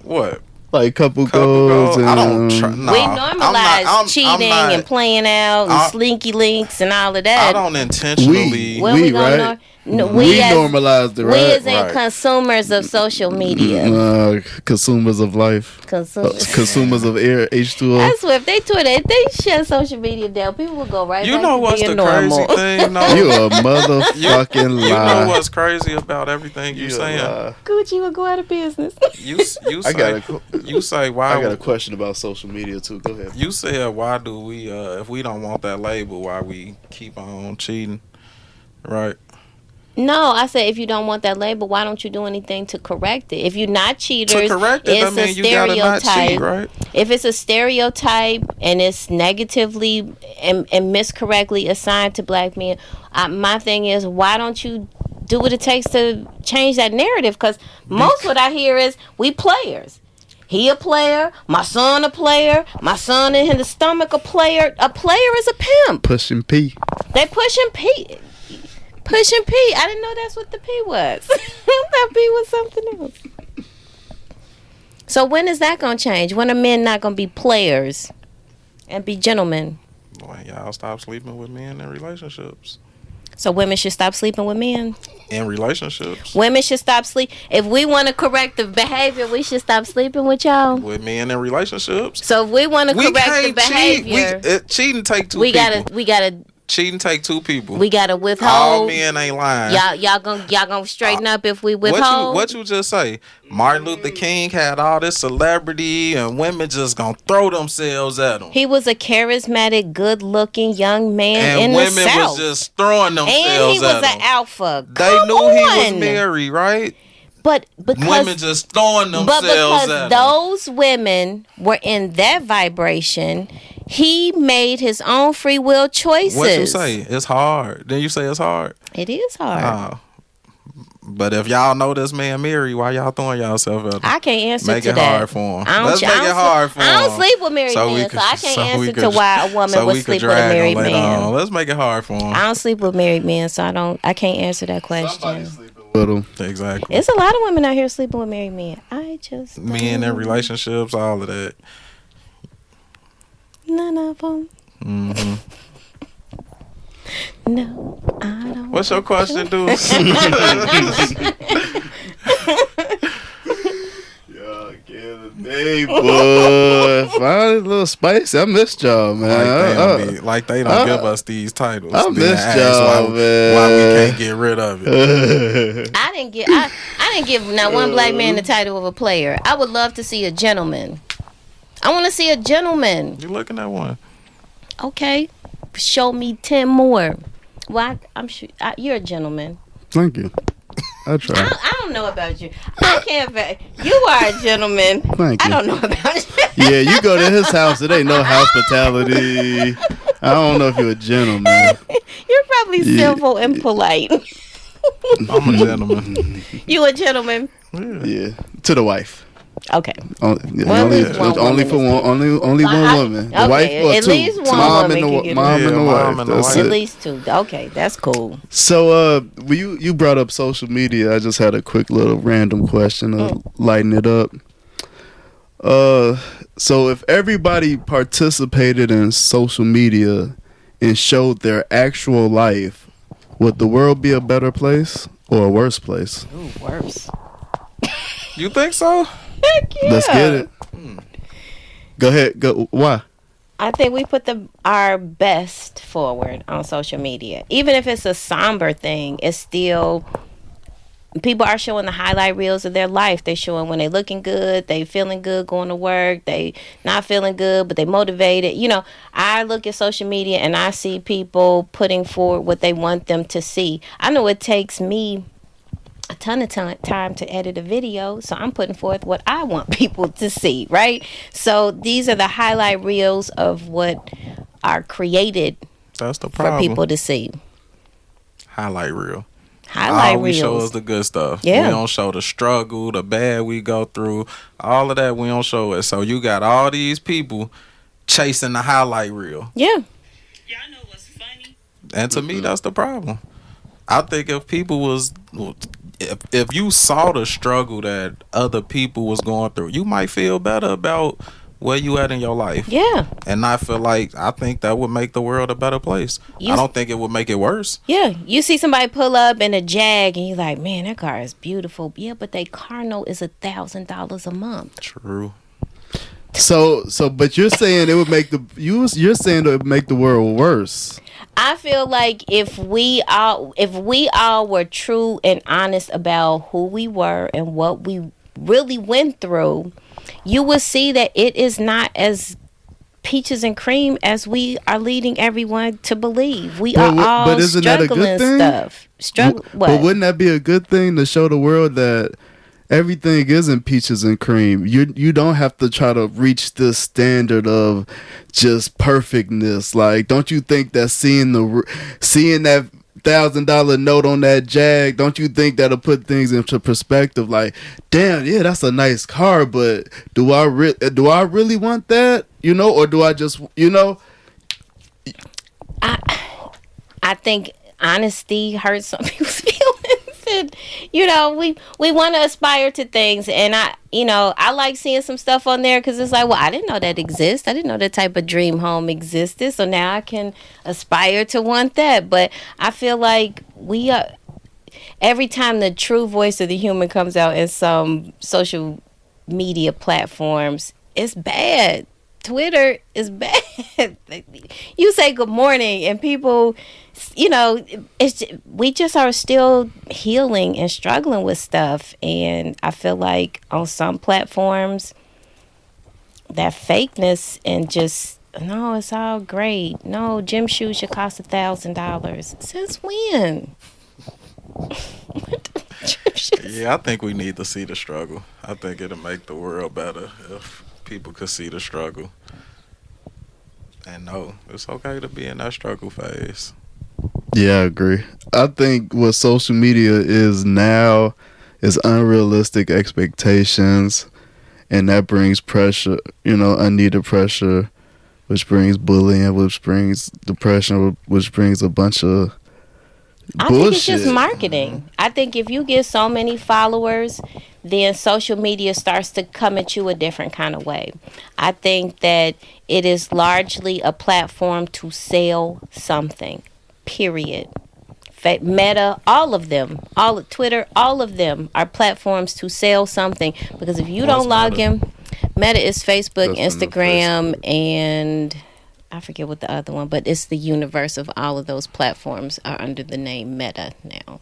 What? Like couple goals. And, I don't. We normalize cheating and playing out and slinky links and all of that. I don't intentionally. We right? We normalized it, right? We as in consumers of social media. Consumers of life. Consumers of air, H2O. That's what if they shut social media down, people will go right back to being normal. You know what's the crazy thing? No. You a motherfucking lie. You know what's crazy about everything you saying? Gucci will go out of business. You say why? I got a question about social media too. Go ahead. You said why do we if we don't want that label, why we keep on cheating, right? No, I said if you don't want that label, why don't you do anything to correct it? If you're not cheaters, to correct it, it's a stereotype. Not cheat, right? If it's a stereotype and it's negatively and miscorrectly assigned to black men, my thing is, why don't you do what it takes to change that narrative? Because most what I hear is we players. He a player, my son a player, my son in the stomach a player. A player is a pimp. Pushing P. They pushing P. Pushing P. I didn't know that's what the P was. I thought P was something else. So when is that going to change? When are men not going to be players and be gentlemen? Boy, y'all stop sleeping with men in relationships. So women should stop sleeping with men? In relationships. Women should stop sleep. If we want to correct the behavior, we should stop sleeping with y'all? With men in relationships. So if we want to correct the behavior. Cheating take two people. We gotta cheating take two people. We gotta withhold. All men ain't lying. Y'all gonna straighten up if we withhold. What you just say? Martin Luther King had all this celebrity and women just gonna throw themselves at him. He was a charismatic, good-looking young man in the South. And women was just throwing themselves at him. And he was an alpha. They knew he was married, right? But because women just throwing themselves at him. Those women were in that vibration, he made his own free will choices. What you say? It's hard. Then you say it's hard. It is hard. But if y'all know this man married, why y'all throwing yourself at him? I can't answer make to it that. Hard for him. Let's make it hard for him. I don't sleep with married men, so I can't answer to why a woman would sleep with a married man. Let's make it hard for him. I don't sleep with married men, so I can't answer that question. Somebody's sleeping with them. Exactly. It's a lot of women out here sleeping with married men. Men in relationships, all of that. None of them. Mm-hmm. No, I don't. What's your question, Deuce? Y'all killing me, boy. Finally, a little spicy. I missed y'all, man. Like they don't give us these titles. I missed y'all, man. Why we can't get rid of it? I didn't give not one black man the title of a player. I would love to see a gentleman. I want to see a gentleman. You're looking at one. Okay. Show me 10 more. Well, I'm sure you're a gentleman. Thank you. I try. I don't know about you. I can't. You are a gentleman. Thank you. I don't know about you. Yeah, you go to his house. It ain't no hospitality. I don't know if you're a gentleman. You're probably civil and polite. I'm a gentleman. You a gentleman? Yeah. To the wife. Okay. Only one woman. The wife or at two. Least one mom woman and the mom and the wife. That's at it. least two. Okay, that's cool. So, you brought up social media. I just had a quick little random question to lighten it up. So if everybody participated in social media and showed their actual life, would the world be a better place or a worse place? Ooh, worse. You think so? Heck yeah. Let's get it. Go ahead. Go. Why? I think we put our best forward on social media. Even if it's a somber thing, it's still... People are showing the highlight reels of their life. They're showing when they're looking good, they feeling good going to work, they not feeling good, but they motivated. You know, I look at social media and I see people putting forward what they want them to see. I know it takes me a ton of time to edit a video, so I'm putting forth what I want people to see, right? So these are the highlight reels of what are That's the problem. for people to see. Highlight reel. All we show is the good stuff. Yeah. We don't show the struggle, the bad we go through. All of that we don't show it. So you got all these people chasing the highlight reel. Yeah. Y'all know what's funny? And to me, that's the problem. I think if people was if you saw the struggle that other people was going through, you might feel better about where you at in your life. Yeah. And I think that would make the world a better place. I don't think it would make it worse. Yeah. You see somebody pull up in a Jag and you're like, man, that car is beautiful. Yeah, but their car note is $1,000 a month. True. So, but you're saying it would make you're saying it would make the world worse. I feel like if we all were true and honest about who we were and what we really went through, you will see that it is not as peaches and cream as we are leading everyone to believe. We are all isn't that a struggling good thing? What? But wouldn't that be a good thing to show the world that everything isn't peaches and cream? You don't have to try to reach this standard of just perfectness. Like, don't you think that seeing that $1,000 note on that Jag, don't you think that'll put things into perspective? Like, damn, yeah, that's a nice car, but do I really want that? You know, or do I just, you know? I think honesty hurts some people's feelings, and you know, we want to aspire to things, and I like seeing some stuff on there because it's like, well, I didn't know that exists. I didn't know that type of dream home existed, so now I can aspire to want that. But I feel like we are, every time the true voice of the human comes out in some social media platforms, it's bad. Twitter is bad. You say good morning and people, you know, we just are still healing and struggling with stuff. And I feel like on some platforms, that fakeness and just, no, it's all great. No, gym shoes should cost $1,000. Since when? Yeah, I think we need to see the struggle. I think it'll make the world better if people could see the struggle and know it's okay to be in that struggle phase. Yeah, I agree. I think what social media is now is unrealistic expectations, and that brings pressure, unneeded pressure, which brings bullying, which brings depression, which brings a bunch of bullshit. I think it's just marketing. I think if you get so many followers, then social media starts to come at you a different kind of way. I think that it is largely a platform to sell something, period. Meta, all of them, Twitter, all of them are platforms to sell something. Because if you don't log in, Meta is Facebook, Instagram, and I forget what the other one, but it's the universe of all of those platforms are under the name Meta now.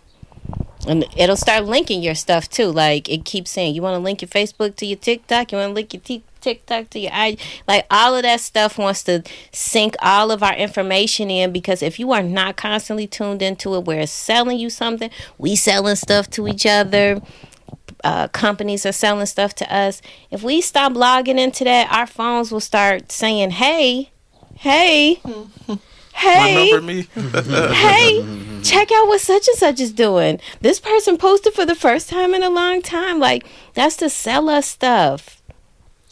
And it'll start linking your stuff too. Like, it keeps saying, you want to link your Facebook to your TikTok? You want to link your TikTok to your IG? Like, all of that stuff wants to sink all of our information in, because if you are not constantly tuned into it, where it's selling you something, we selling stuff to each other, companies are selling stuff to us. If we stop logging into that, our phones will start saying, hey, My number me. hey, check out what such and such is doing. This person posted for the first time in a long time. Like, that's to sell us stuff.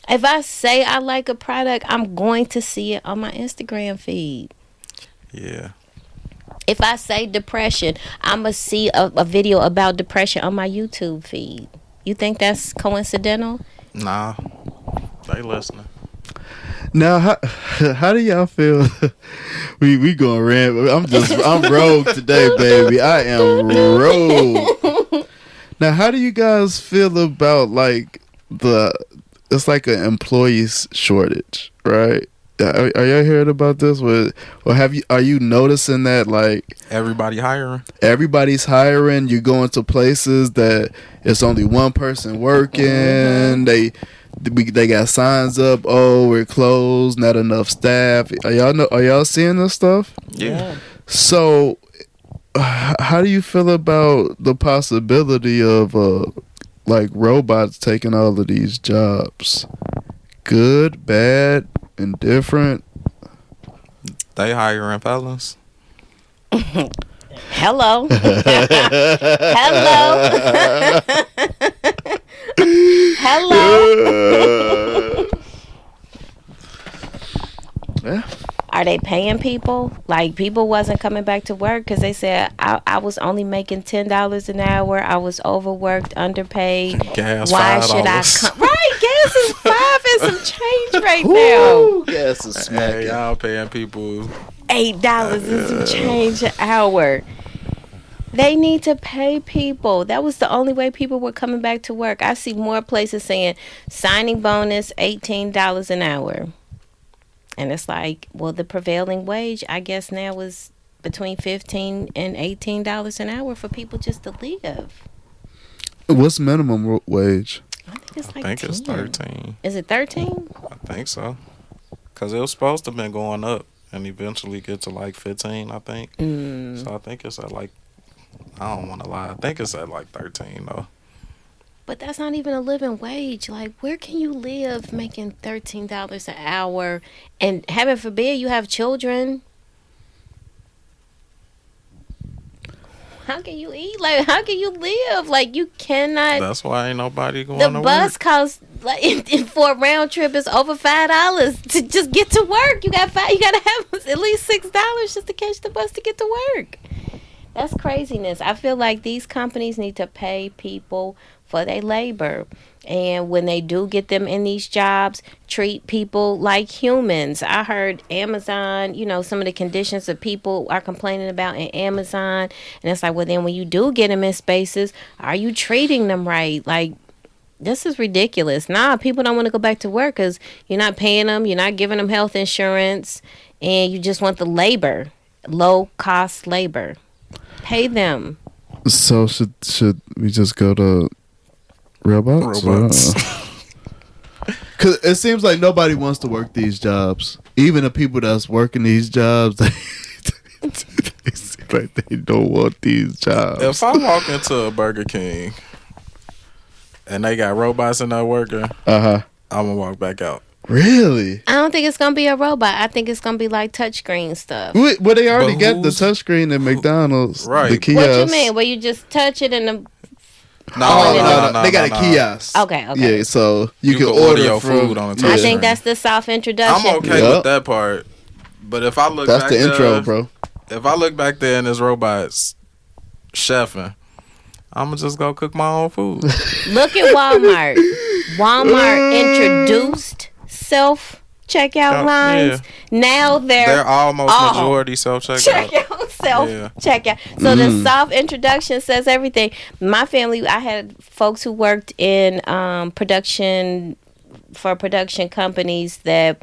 If I say I like a product, I'm going to see it on my Instagram feed. Yeah. If I say depression, I'm going to see a video about depression on my YouTube feed. You think that's coincidental? Nah. They listening. Now, how do y'all feel? we going rant. I'm rogue today, baby. I am rogue. Now, how do you guys feel about like it's like an employee shortage, right? Are y'all heard about this? Or are you noticing that like everybody hiring? Everybody's hiring. You go into places that it's only one person working. They got signs up. Oh, we're closed. Not enough staff. Are y'all seeing this stuff? Yeah. So, how do you feel about the possibility of like robots taking all of these jobs? Good, bad, indifferent? They hiring fellas. Hello. Hello. Yeah. Are they they paying people. Like, people wasn't coming back to work because they said I was only making $10 an hour. I was overworked, underpaid. Gas Why $5. should I come? Right, gas is $5 and some change right Ooh, now. gas is smacking. Hey, y'all paying people $8 and some change an hour. They need to pay people. That was the only way people were coming back to work. I see more places saying signing bonus $18 an hour. And it's like, well, the prevailing wage, I guess now is between $15 and $18 an hour for people just to live. What's minimum wage? I think it's I like think 10. it's 13. Is it 13? I think so. Because it was supposed to have been going up and eventually get to like 15, I think. So I think it's at like, I don't want to lie, I think it's at like 13 though. But that's not even a living wage. Like, where can you live making $13 an hour? And heaven forbid you have children. How can you eat? Like, how can you live? Like, you cannot. That's why ain't nobody going The to bus work. costs, like, for a round trip is over $5 to just get to work. You got to have at least $6 just to catch the bus to get to work. That's craziness. I feel like these companies need to pay people for their labor. And when they do get them in these jobs, treat people like humans. I heard Amazon, some of the conditions that people are complaining about in Amazon. And it's like, well, then when you do get them in spaces, are you treating them right? Like, this is ridiculous. Nah, people don't want to go back to work because you're not paying them. You're not giving them health insurance. And you just want the labor, low-cost labor. Pay them. So should we just go to robots? Because it seems like nobody wants to work these jobs. Even the people that's working these jobs, they seem like they don't want these jobs. If I walk into a Burger King and they got robots in there working, I'm going to walk back out. Really? I don't think it's going to be a robot. I think it's going to be like touchscreen stuff. Well, they already got the touchscreen at McDonald's. Right. The kiosk. What you mean? Where you just touch it and the... No. They got a kiosk. Okay. Yeah, so you can order your from, food on the I touchscreen. think that's the soft introduction. I'm okay with that part. But if I look that's back the there, intro, bro. If I look back there and there's robots chefing, I'm going to just go cook my own food. Look at Walmart. Walmart introduced self-checkout lines. Yeah. Now They're almost majority self-checkout. Checkout. So the soft introduction says everything. My family, I had folks who worked in production companies that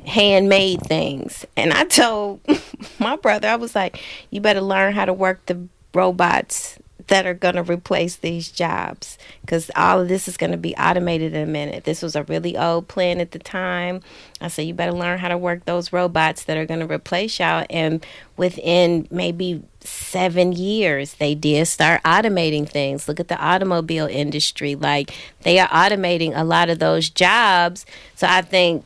handmade things. And I told my brother, I was like, you better learn how to work the robots that are going to replace these jobs, because all of this is going to be automated in a minute. This was a really old plan at the time. I said, you better learn how to work those robots that are going to replace y'all. And within maybe 7 years, they did start automating things. Look at the automobile industry. Like, they are automating a lot of those jobs. So I think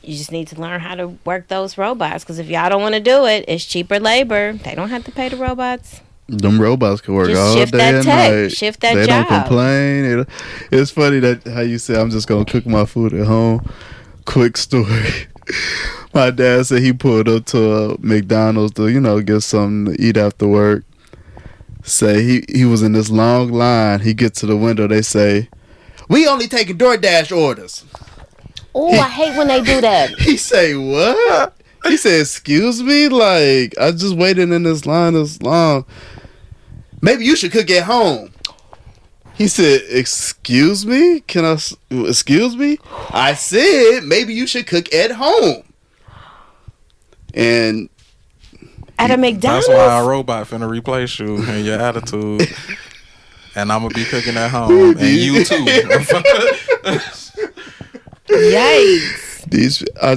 you just need to learn how to work those robots, because if y'all don't want to do it, it's cheaper labor. They don't have to pay the robots. Them robots can work Just all shift day that and tech. night. Shift that they job. Don't complain. It's funny that how you say I'm just gonna cook my food at home. Quick story. My dad said he pulled up to a McDonald's to get something to eat after work. Say he was in this long line. He gets to the window. They say, "We only taking DoorDash orders." Oh, I hate when they do that. He say, "What?" He said, "Excuse me, like I just waited in this line this long. Maybe you should cook at home." He said, "Excuse me? Excuse me? I said maybe you should cook at home." And at a McDonald's? That's why a robot finna replace you and your attitude. And I'm gonna be cooking at home. And you too. Yikes. I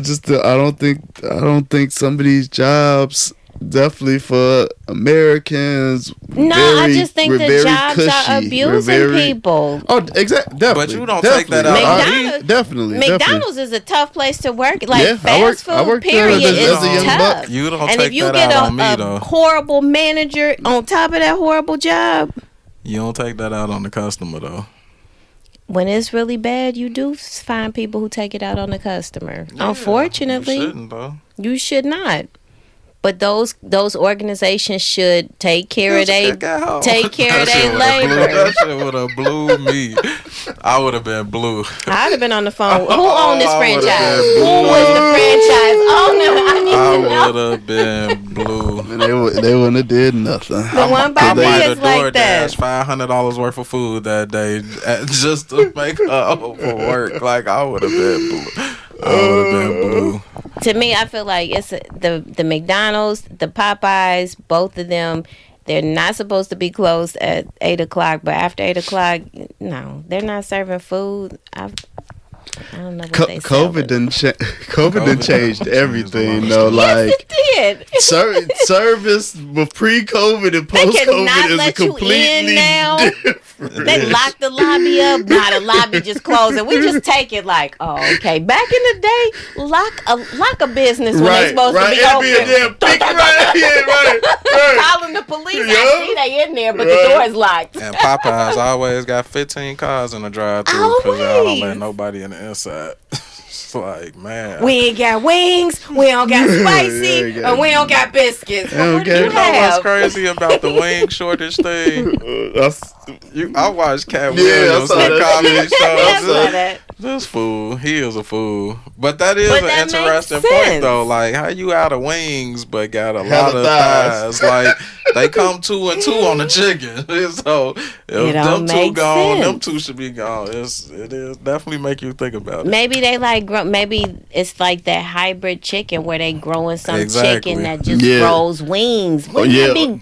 don't think some of these jobs definitely for Americans. No, I just think the jobs are abusing people. Oh, exactly. But you don't take that out. Definitely. McDonald's is a tough place to work. Like, fast I food, worked period, there is as a young tough. buck. You don't and take if you that get out on me, though. a horrible manager on top of that horrible job, you don't take that out on the customer, though. when it's really bad, you do find people who take it out on the customer. Yeah, Unfortunately, you shouldn't, though. you should not. But those organizations should take care of their labor. That shit would have blew me. I would have been blue. I'd have been on the phone. Who owned this franchise? Who was the franchise owner? I would have been blue. And they wouldn't have did nothing. The one by me is like that. $500 worth of food that day just to make up for work. Like, I would have been blue. I would have been blue. To me, I feel like it's the McDonald's, the Popeyes, both of them. They're not supposed to be closed at 8 o'clock, but after 8 o'clock, no, they're not serving food. I don't know what they COVID done changed everything though. Like, yes, it did. Service with pre-COVID and post-COVID is a completely different. They lock the lobby up. Now the lobby just closed, and we just take it like, oh, okay. Back in the day, lock a business when they supposed to be open. Calling the police. I see they in there, but the door is locked. And Popeyes always got 15 cars in the drive-thru because y'all don't let nobody in the inside. It's like, man, we ain't got wings, we don't got spicy, and we don't got biscuits. What do you have? What's crazy about the wing shortage thing? I watched Cat Williams on comedy shows. This fool, he is a fool. But that is an interesting point, though. Like, how you out of wings but got a lot of thighs? Like, they come 2 and 2 on the chicken. So if them two gone, them two should be gone. It is definitely make you think about it. Maybe they maybe it's like that hybrid chicken where they growing some chicken that just grows wings. Wouldn't that be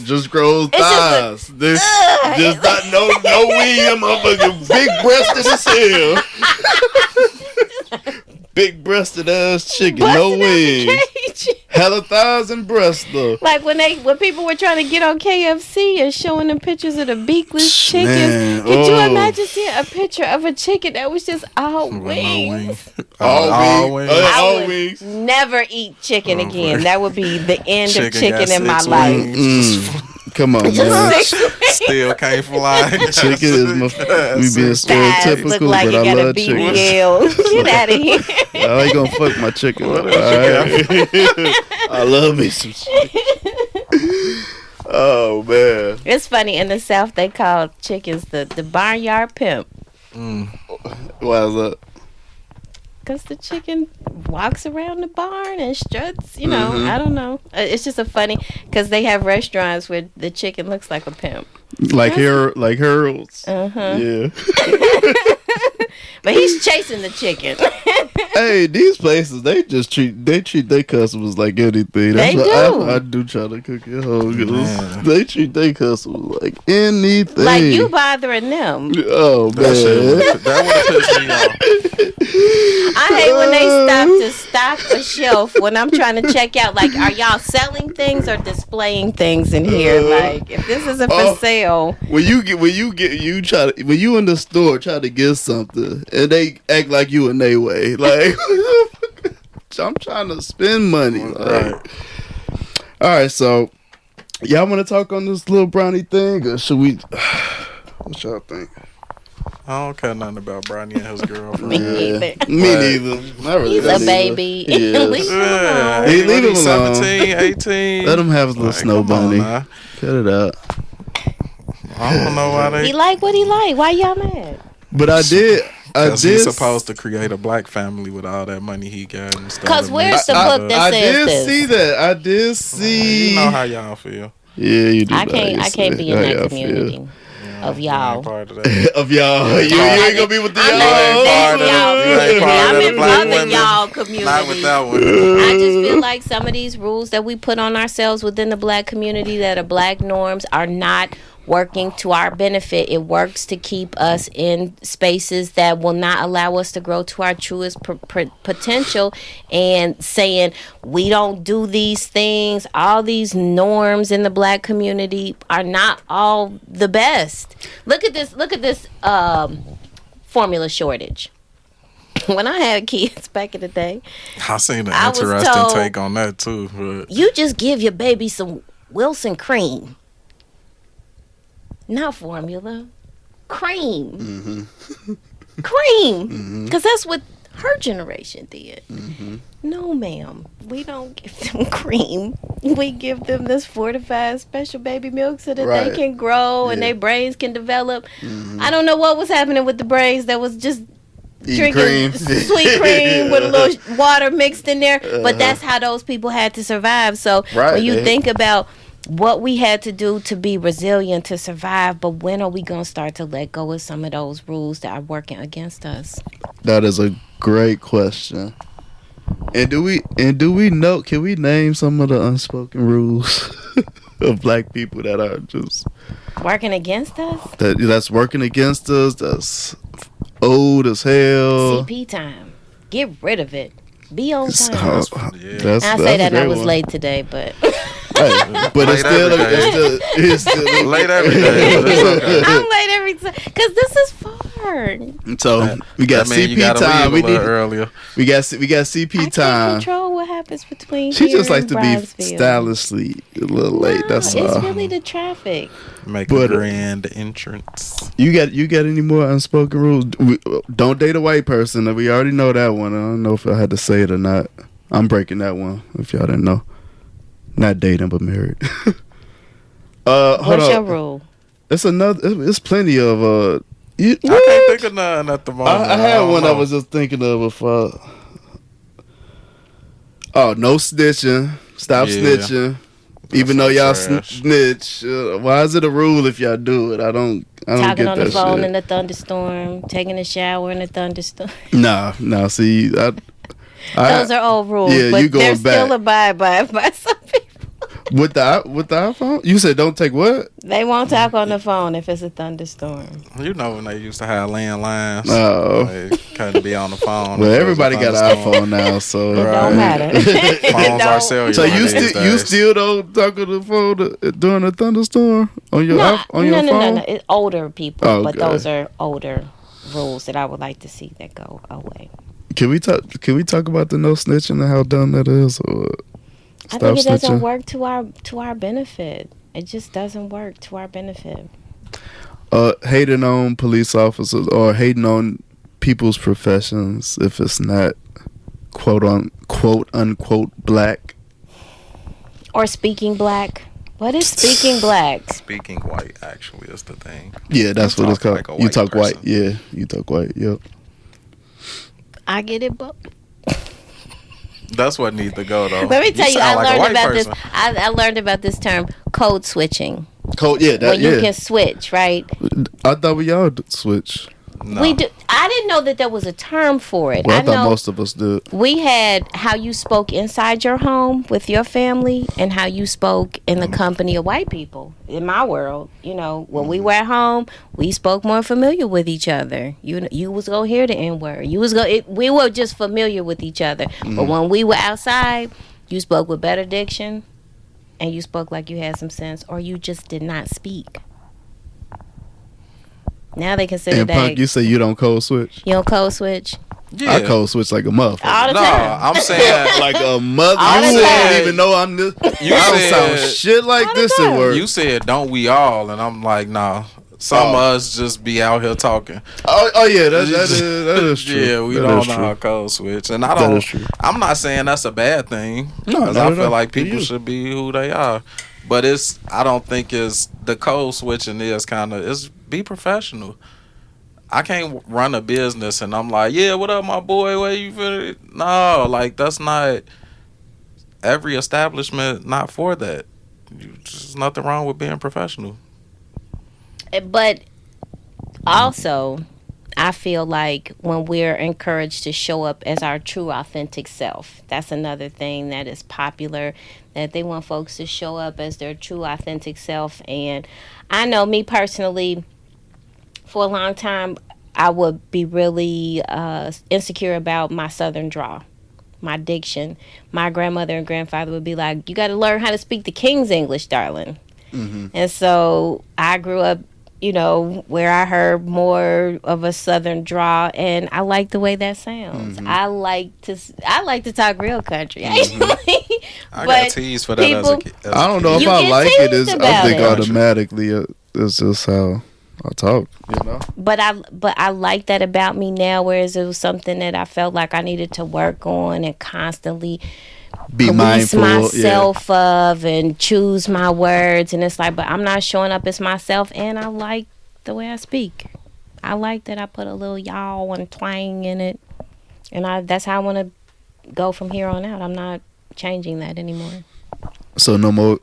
just grows thighs. Just not no wing, motherfucker. Big breasted as hell. Big breasted ass chicken, no wings. Hella thighs and breasts though. Like when people were trying to get on KFC and showing them pictures of the beakless chicken. Could you imagine seeing a picture of a chicken that was just all wings? All wings. I would never eat chicken again. That would be the end of chicken in my life. Come on, man. Still can't fly. Chicken is we being stereotypical, look like but you I got love a chicken. Get out of here. I ain't gonna fuck my chicken. All right. I love me some chicken. Oh man, it's funny in the South they call chickens the barnyard pimp. Why is that? Because the chicken walks around the barn and struts, I don't know. It's just a funny, because they have restaurants where the chicken looks like a pimp. Like Harold's. Yeah. But he's chasing the chicken. Hey, these places, they treat their customers like anything. They do. I do try to cook at home. They treat their customers like anything. Like you bothering them. Oh, man. That would have pissed me off. I hate when they stop to stock a shelf when I'm trying to check out. Like, are y'all selling things or displaying things in here? Like, if this isn't for sale. When you in the store try to get something and they act like you in their way, like I'm trying to spend money. Like, all right, so y'all want to talk on this little brownie thing, or should we? What y'all think? I don't care nothing about Brownie and his girlfriend. Me neither. Me neither. Not really. He's a baby. Yeah. Leave him alone. Leave him alone. 17, 18. Let him have his little snow bunny. Cut it out. I don't know why they. He like what he like. Why y'all mad? But I did. He's supposed to create a black family with all that money he got and stuff. Because where's the book that says this? I did see that. I did see. You know how y'all feel. Yeah, you do. I can't be in that community. Of y'all. Of y'all. You ain't gonna be with the y'all. I'm in other y'all community. Not with that one. I just feel like some of these rules that we put on ourselves within the black community that are black norms are not working to our benefit. It works to keep us in spaces that will not allow us to grow to our truest potential, and saying we don't do these things. All these norms in the black community are not all the best. Look at this formula shortage. When I had kids back in the day, I seen an interesting take on that too. But you just give your baby some Wilson cream. Not formula. cream. Cream. Because that's what her generation did. No, ma'am. We don't give them cream. We give them this fortified special baby milk so that they can grow and their brains can develop. I don't know what was happening with the brains that was just drinking sweet cream with a little water mixed in there. But that's how those people had to survive. So when you think about what we had to do to be resilient to survive, but when are we going to start to let go of some of those rules that are working against us? That is a great question. And do we know, can we name some of the unspoken rules of black people that are just working against us? That's working against us, that's old as hell. CP time. Get rid of it. Be on time. I say that I was late today, but but it's still late every day. Okay. I'm late every time because this is far. So we got CP time. We need earlier. We got CP time. I can't control what happens between. She here just likes and to be Bridesville. stylishly a little late. That's all. It's really the traffic. Make a grand entrance. You got any more unspoken rules? Don't date a white person. We already know that one. I don't know if I had to say it or not. I'm breaking that one. If y'all didn't know, not dating but married. What's your rule? It's another. It's plenty of. I can't think of none at the moment. I had one I was just thinking of before. Oh, no snitching. Stop snitching. Even though y'all snitch. Why is it a rule if y'all do it? I don't Talking get on that the phone shit. in a thunderstorm. Taking a shower in a thunderstorm. Nah. See, those are old rules. Yeah, but you going they're back. still abide by some people. With the iPhone? You said don't take what? They won't talk on the phone if it's a thunderstorm. You know when they used to have landlines. Oh. They couldn't be on the phone. Well, everybody got an iPhone now, so It don't matter. Phones are cellular. So you days. still don't talk on the phone during a thunderstorm on your phone? No. It's older people, but Okay. those are older rules that I would like to see that go away. Can we talk about the no snitching and how dumb that is? Or I think it doesn't snitching? work to our benefit. It just doesn't work to our benefit. Hating on police officers or hating on people's professions if it's not quote unquote black. Or speaking black. What is speaking black? Speaking white actually is the thing. Yeah, that's You what it's talk called. like a You white talk white. person. Yeah, you talk white. Yep. I get it, but That's what needs to go though. let me tell you, I sound like a learned white about person. this. I learned about this term, code switching. Code. Yeah, that. When you Yeah. can switch, right? I thought we all switch. No. We do. I didn't know that there was a term for it. Well, I I thought know most of us did. we had how you spoke inside your home with your family and how you spoke in the company of white people. In my world, when we were at home, we spoke more familiar with each other. You was gonna hear the N word. We were just familiar with each other. But when we were outside, you spoke with better diction, and you spoke like you had some sense, or you just did not speak. Now they consider And that Punk, you say you don't code switch? you don't code switch. Yeah. I code switch like a motherfucker. All the No, time. I'm saying Like a mother. All the You time. don't even know I'm this. You I don't said- sound shit like All the this time. at work. you said don't we all, and I'm like nah. Some of us just be out here talking. Oh yeah, that is true. Yeah, we That don't is know true. how code switch, and That I is true. I'm not saying that's a bad thing. No, 'cause not I at feel all. like Do people you? should be who they are. But I don't think it's the code switching is it's be professional. I can't run a business and I'm like, yeah, what up, my boy? Where you feel? No, like that's not every establishment. Not for that. There's nothing wrong with being professional. But also, I feel like when we're encouraged to show up as our true authentic self, that's another thing that is popular, that they want folks to show up as their true authentic self. And I know me personally, for a long time, I would be really insecure about my southern drawl, my diction. My grandmother and grandfather would be like, you got to learn how to speak the King's English, darling. And so I grew up, where I heard more of a southern drawl, and I like the way that sounds. I like to talk real country, actually. I But got teased for that as a people- kid. I don't know if You I get like it. teased I about think it. automatically it's just how I'll talk. You know. But I like that about me now, whereas it was something that I felt like I needed to work on and constantly Be police mindful myself of and choose my words. And it's like, but I'm not showing up as myself, and I like the way I speak. I like that I put a little y'all and twang in it, and that's how I want to go from here on out. I'm not changing that anymore. So no more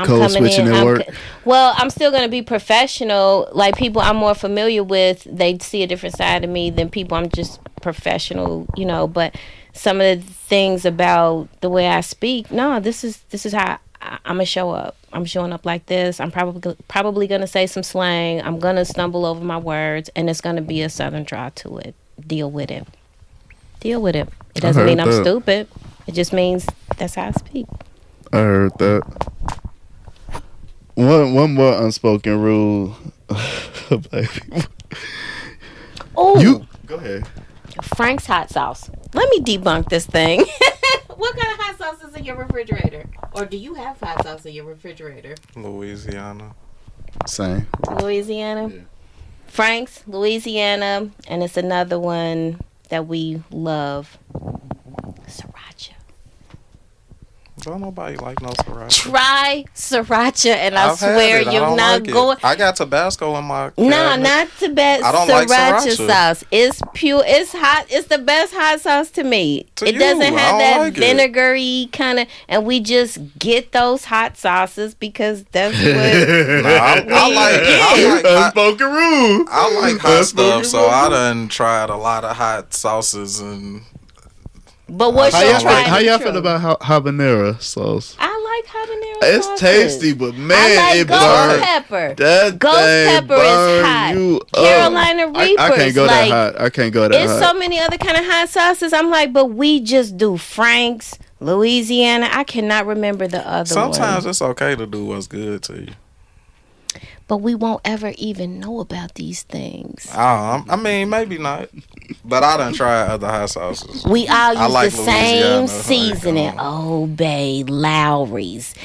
code switching at work. Well, I'm still gonna be professional. Like people I'm more familiar with, they see a different side of me than people I'm just professional, you know. But some of the things about the way I speak, no, this is how I'm gonna show up. I'm showing up like this. I'm probably gonna say some slang. I'm gonna stumble over my words, and it's gonna be a southern draw to it. Deal with it. It doesn't mean I'm stupid. It just means that's how I speak. I heard that. One more unspoken rule. Oh, you go ahead. Frank's hot sauce. Let me debunk this thing. What kind of hot sauce is in your refrigerator? Or do you have hot sauce in your refrigerator? Louisiana. Same. Louisiana? Yeah. Frank's, Louisiana, and it's another one that we love. Sriracha. Don't nobody like no sriracha. Try sriracha, and I I've swear had it. I you're don't not like it. going. I got Tabasco in my No, cabinet. not Tibet. I don't Sriracha like sriracha. sauce. It's pure. It's hot. It's the best hot sauce to me. To It you, doesn't I have don't that like it. vinegary kind of. And we just get those hot sauces because that's what. Nah, I like hot, Unspoken rule. I like hot Unspoken stuff, so rule. I done tried a lot of hot sauces and But what's How your y'all- tried How and y'all true? feel about habanero sauce? I like habanero It's sauces. tasty, but man, I like it ghost burn. pepper. That Ghost thing pepper is burn hot. you up. Carolina Reapers. I can't go like, that hot. I can't go that It's hot. so many other kind of hot sauces. I'm like, but we just do Frank's, Louisiana. I cannot remember the other sometimes one. it's okay to do what's good to you. But we won't ever even know about these things. I mean, maybe not, but I done tried other hot sauces. We all use like the same Louisiana, seasoning. like, Old Bay, Lowry's.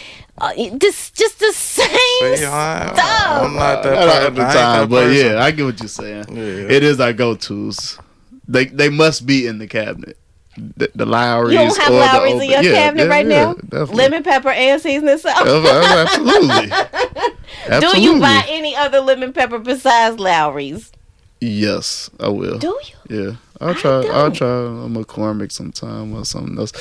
This just the same See, stuff. I'm not that Not person. at the I ain't time, that but person. yeah, I get what you're saying. Yeah. It is our go-tos. They must be in the cabinet. The Lowry's. You don't have or Lowry's the in your Old Bay. cabinet right now? Definitely. Lemon pepper and seasoning sauce. Absolutely. Absolutely. Do you buy any other lemon pepper besides Lowry's? Yes, I will. Do you? Yeah, I'll try a McCormick sometime or something else,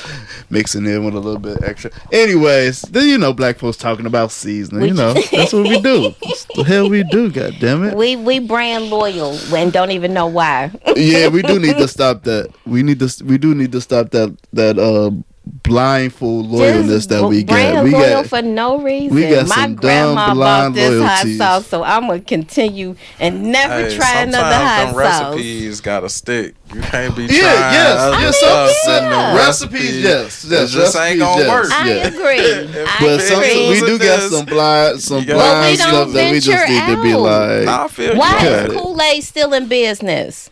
mixing in with a little bit extra. Anyways, then you know black folks talking about seasoning. You know that's what we do. That's the hell we do. God damn it. We brand loyal and don't even know why. Yeah, we do need to stop that. We do need to stop that blindfold loyalness that we brand got. We loyal got for no reason. we got My some grandma dumb bought blind this loyalties. hot sauce, so I'm gonna continue and never Hey, try another hot sometimes them sauce. recipes gotta stick. You can't be Yeah, trying yes, other yes, stuff in yeah. the recipes, yes, It just recipes, ain't gonna yes. work. I Yeah. agree. But But some, agree. we do got This- some blind You got- But we don't stuff that we just venture need to be out. like. Nah, I feel Why you. got is it. Kool-Aid still in business?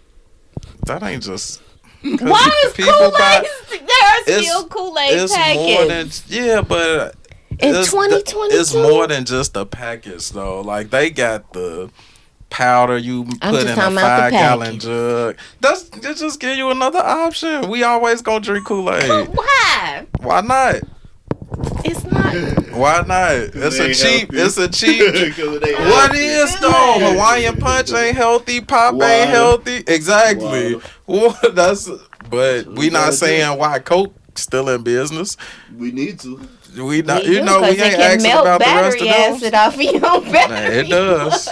That ain't just. Why is people Kool-Aid? buy- There are It's- still Kool-Aid It's more than packets. but In it's 2022? it's more than just a package though. Like they got the powder you I'm put just in a talking about the 5-gallon package. jug. They just give you another option. We always gonna drink Kool-Aid. Why? Why not? It's not. Why not? It's They a ain't cheap. healthy. It's a cheap. Because it ain't What healthy. is though? Hawaiian Punch ain't healthy. Pop Water. ain't healthy. Exactly. What? That's. But we we not gotta saying why Coke still in business. We need to. We not. We You do, know we 'cause it ain't can asking melt about the rest battery of acid them. off of your battery. It does.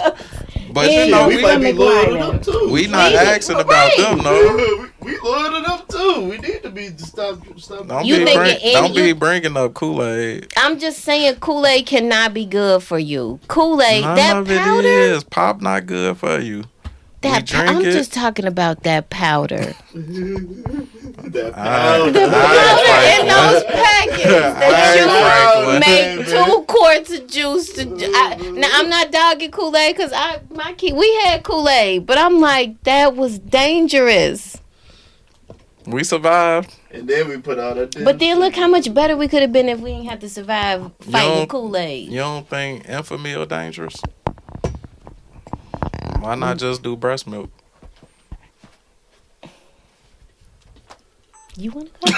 But Yeah, you know we we might be loyal to McLaren. them too. we not We- asking about right. them though. We loyal to them too. We need to be stop. Don't You be think bring, it any- don't be you- bringing up Kool-Aid. I'm just saying Kool-Aid cannot be good for you. Kool-Aid, None that of powder. it is. Pop not good for you. We drink I'm it. just talking about that powder. That I- The powder in those packets that you Franklin. make 2 quarts of juice to. Now I'm not dogging Kool-Aid because we had Kool-Aid, but I'm like that was dangerous. We survived. And then we put all that. But then look how much better we could have been if we didn't have to survive fighting don't- Kool-Aid. You don't think Enfamil dangerous? Why not just do breast milk? You want to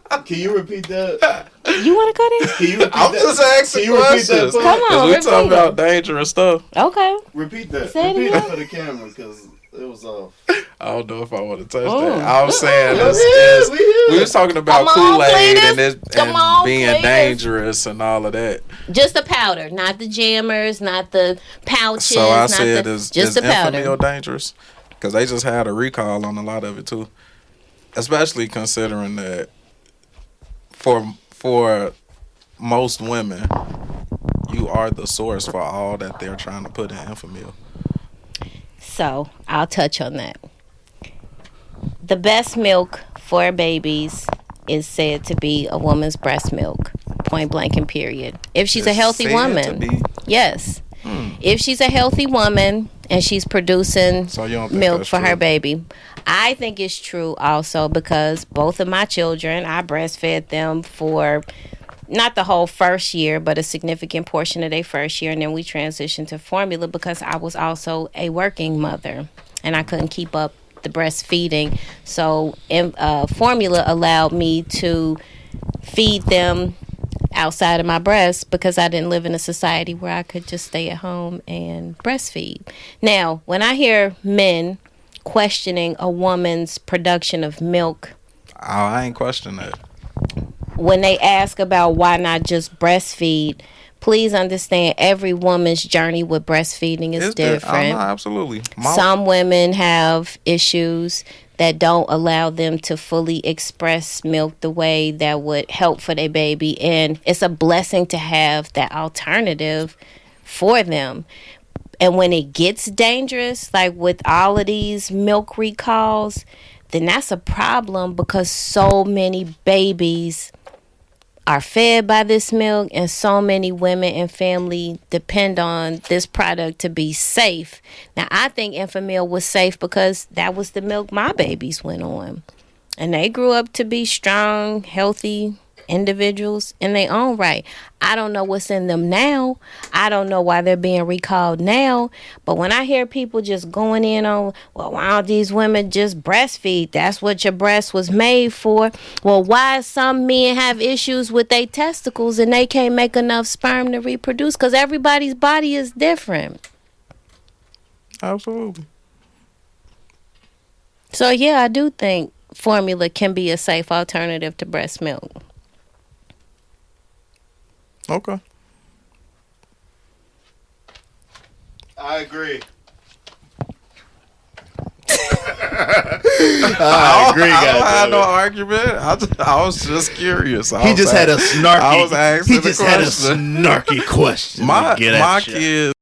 go? Can you repeat that? You want to go there? Can you repeat I'm that? just asking Can you repeat questions. that? Come on, we repeat talking it. about dangerous stuff. Okay. Repeat that. Say it Repeat again. it for the camera because it was off. I don't know if I want to touch Oh. that. I was saying we was talking about Come on, Kool-Aid Cletus. and, it, Come and on, being Cletus. dangerous and all of that. Just the powder, not the jammers, not the pouches. So I not said, the, is just the powder. Enfamil dangerous? Because they just had a recall on a lot of it too. Especially considering that for most women, you are the source for all that they're trying to put in Enfamil. So I'll touch on that. The best milk for babies is said to be a woman's breast milk, point blank and period. If she's a healthy Said woman, to be? yes. If she's a healthy woman and she's producing So you don't think milk that's for her true? baby, I think it's true also because both of my children, I breastfed them for not the whole first year, but a significant portion of their first year, and then we transitioned to formula because I was also a working mother and I couldn't keep up the breastfeeding. So formula allowed me to feed them outside of my breast because I didn't live in a society where I could just stay at home and breastfeed. Now, when I hear men questioning a woman's production of milk, I ain't question that. when they ask about why not just breastfeed, please understand every woman's journey with breastfeeding is different. Absolutely. Some women have issues that don't allow them to fully express milk the way that would help for their baby. And it's a blessing to have that alternative for them. And when it gets dangerous, like with all of these milk recalls, then that's a problem because so many babies are fed by this milk and so many women and family depend on this product to be safe. Now, I think Enfamil was safe because that was the milk my babies went on. And they grew up to be strong, healthy individuals in their own right. I don't know what's in them now. I don't know why they're being recalled now. But when I hear people just going in on, well, why don't these women just breastfeed? That's what your breast was made for. Well, why some men have issues with their testicles and they can't make enough sperm to reproduce? Because everybody's body is different. Absolutely. So, yeah, I do think formula can be a safe alternative to breast milk. Okay. I agree. I agree. I don't have no argument. I was just curious. He just had a snarky. I was asking He just had a snarky question. My to get at you. kids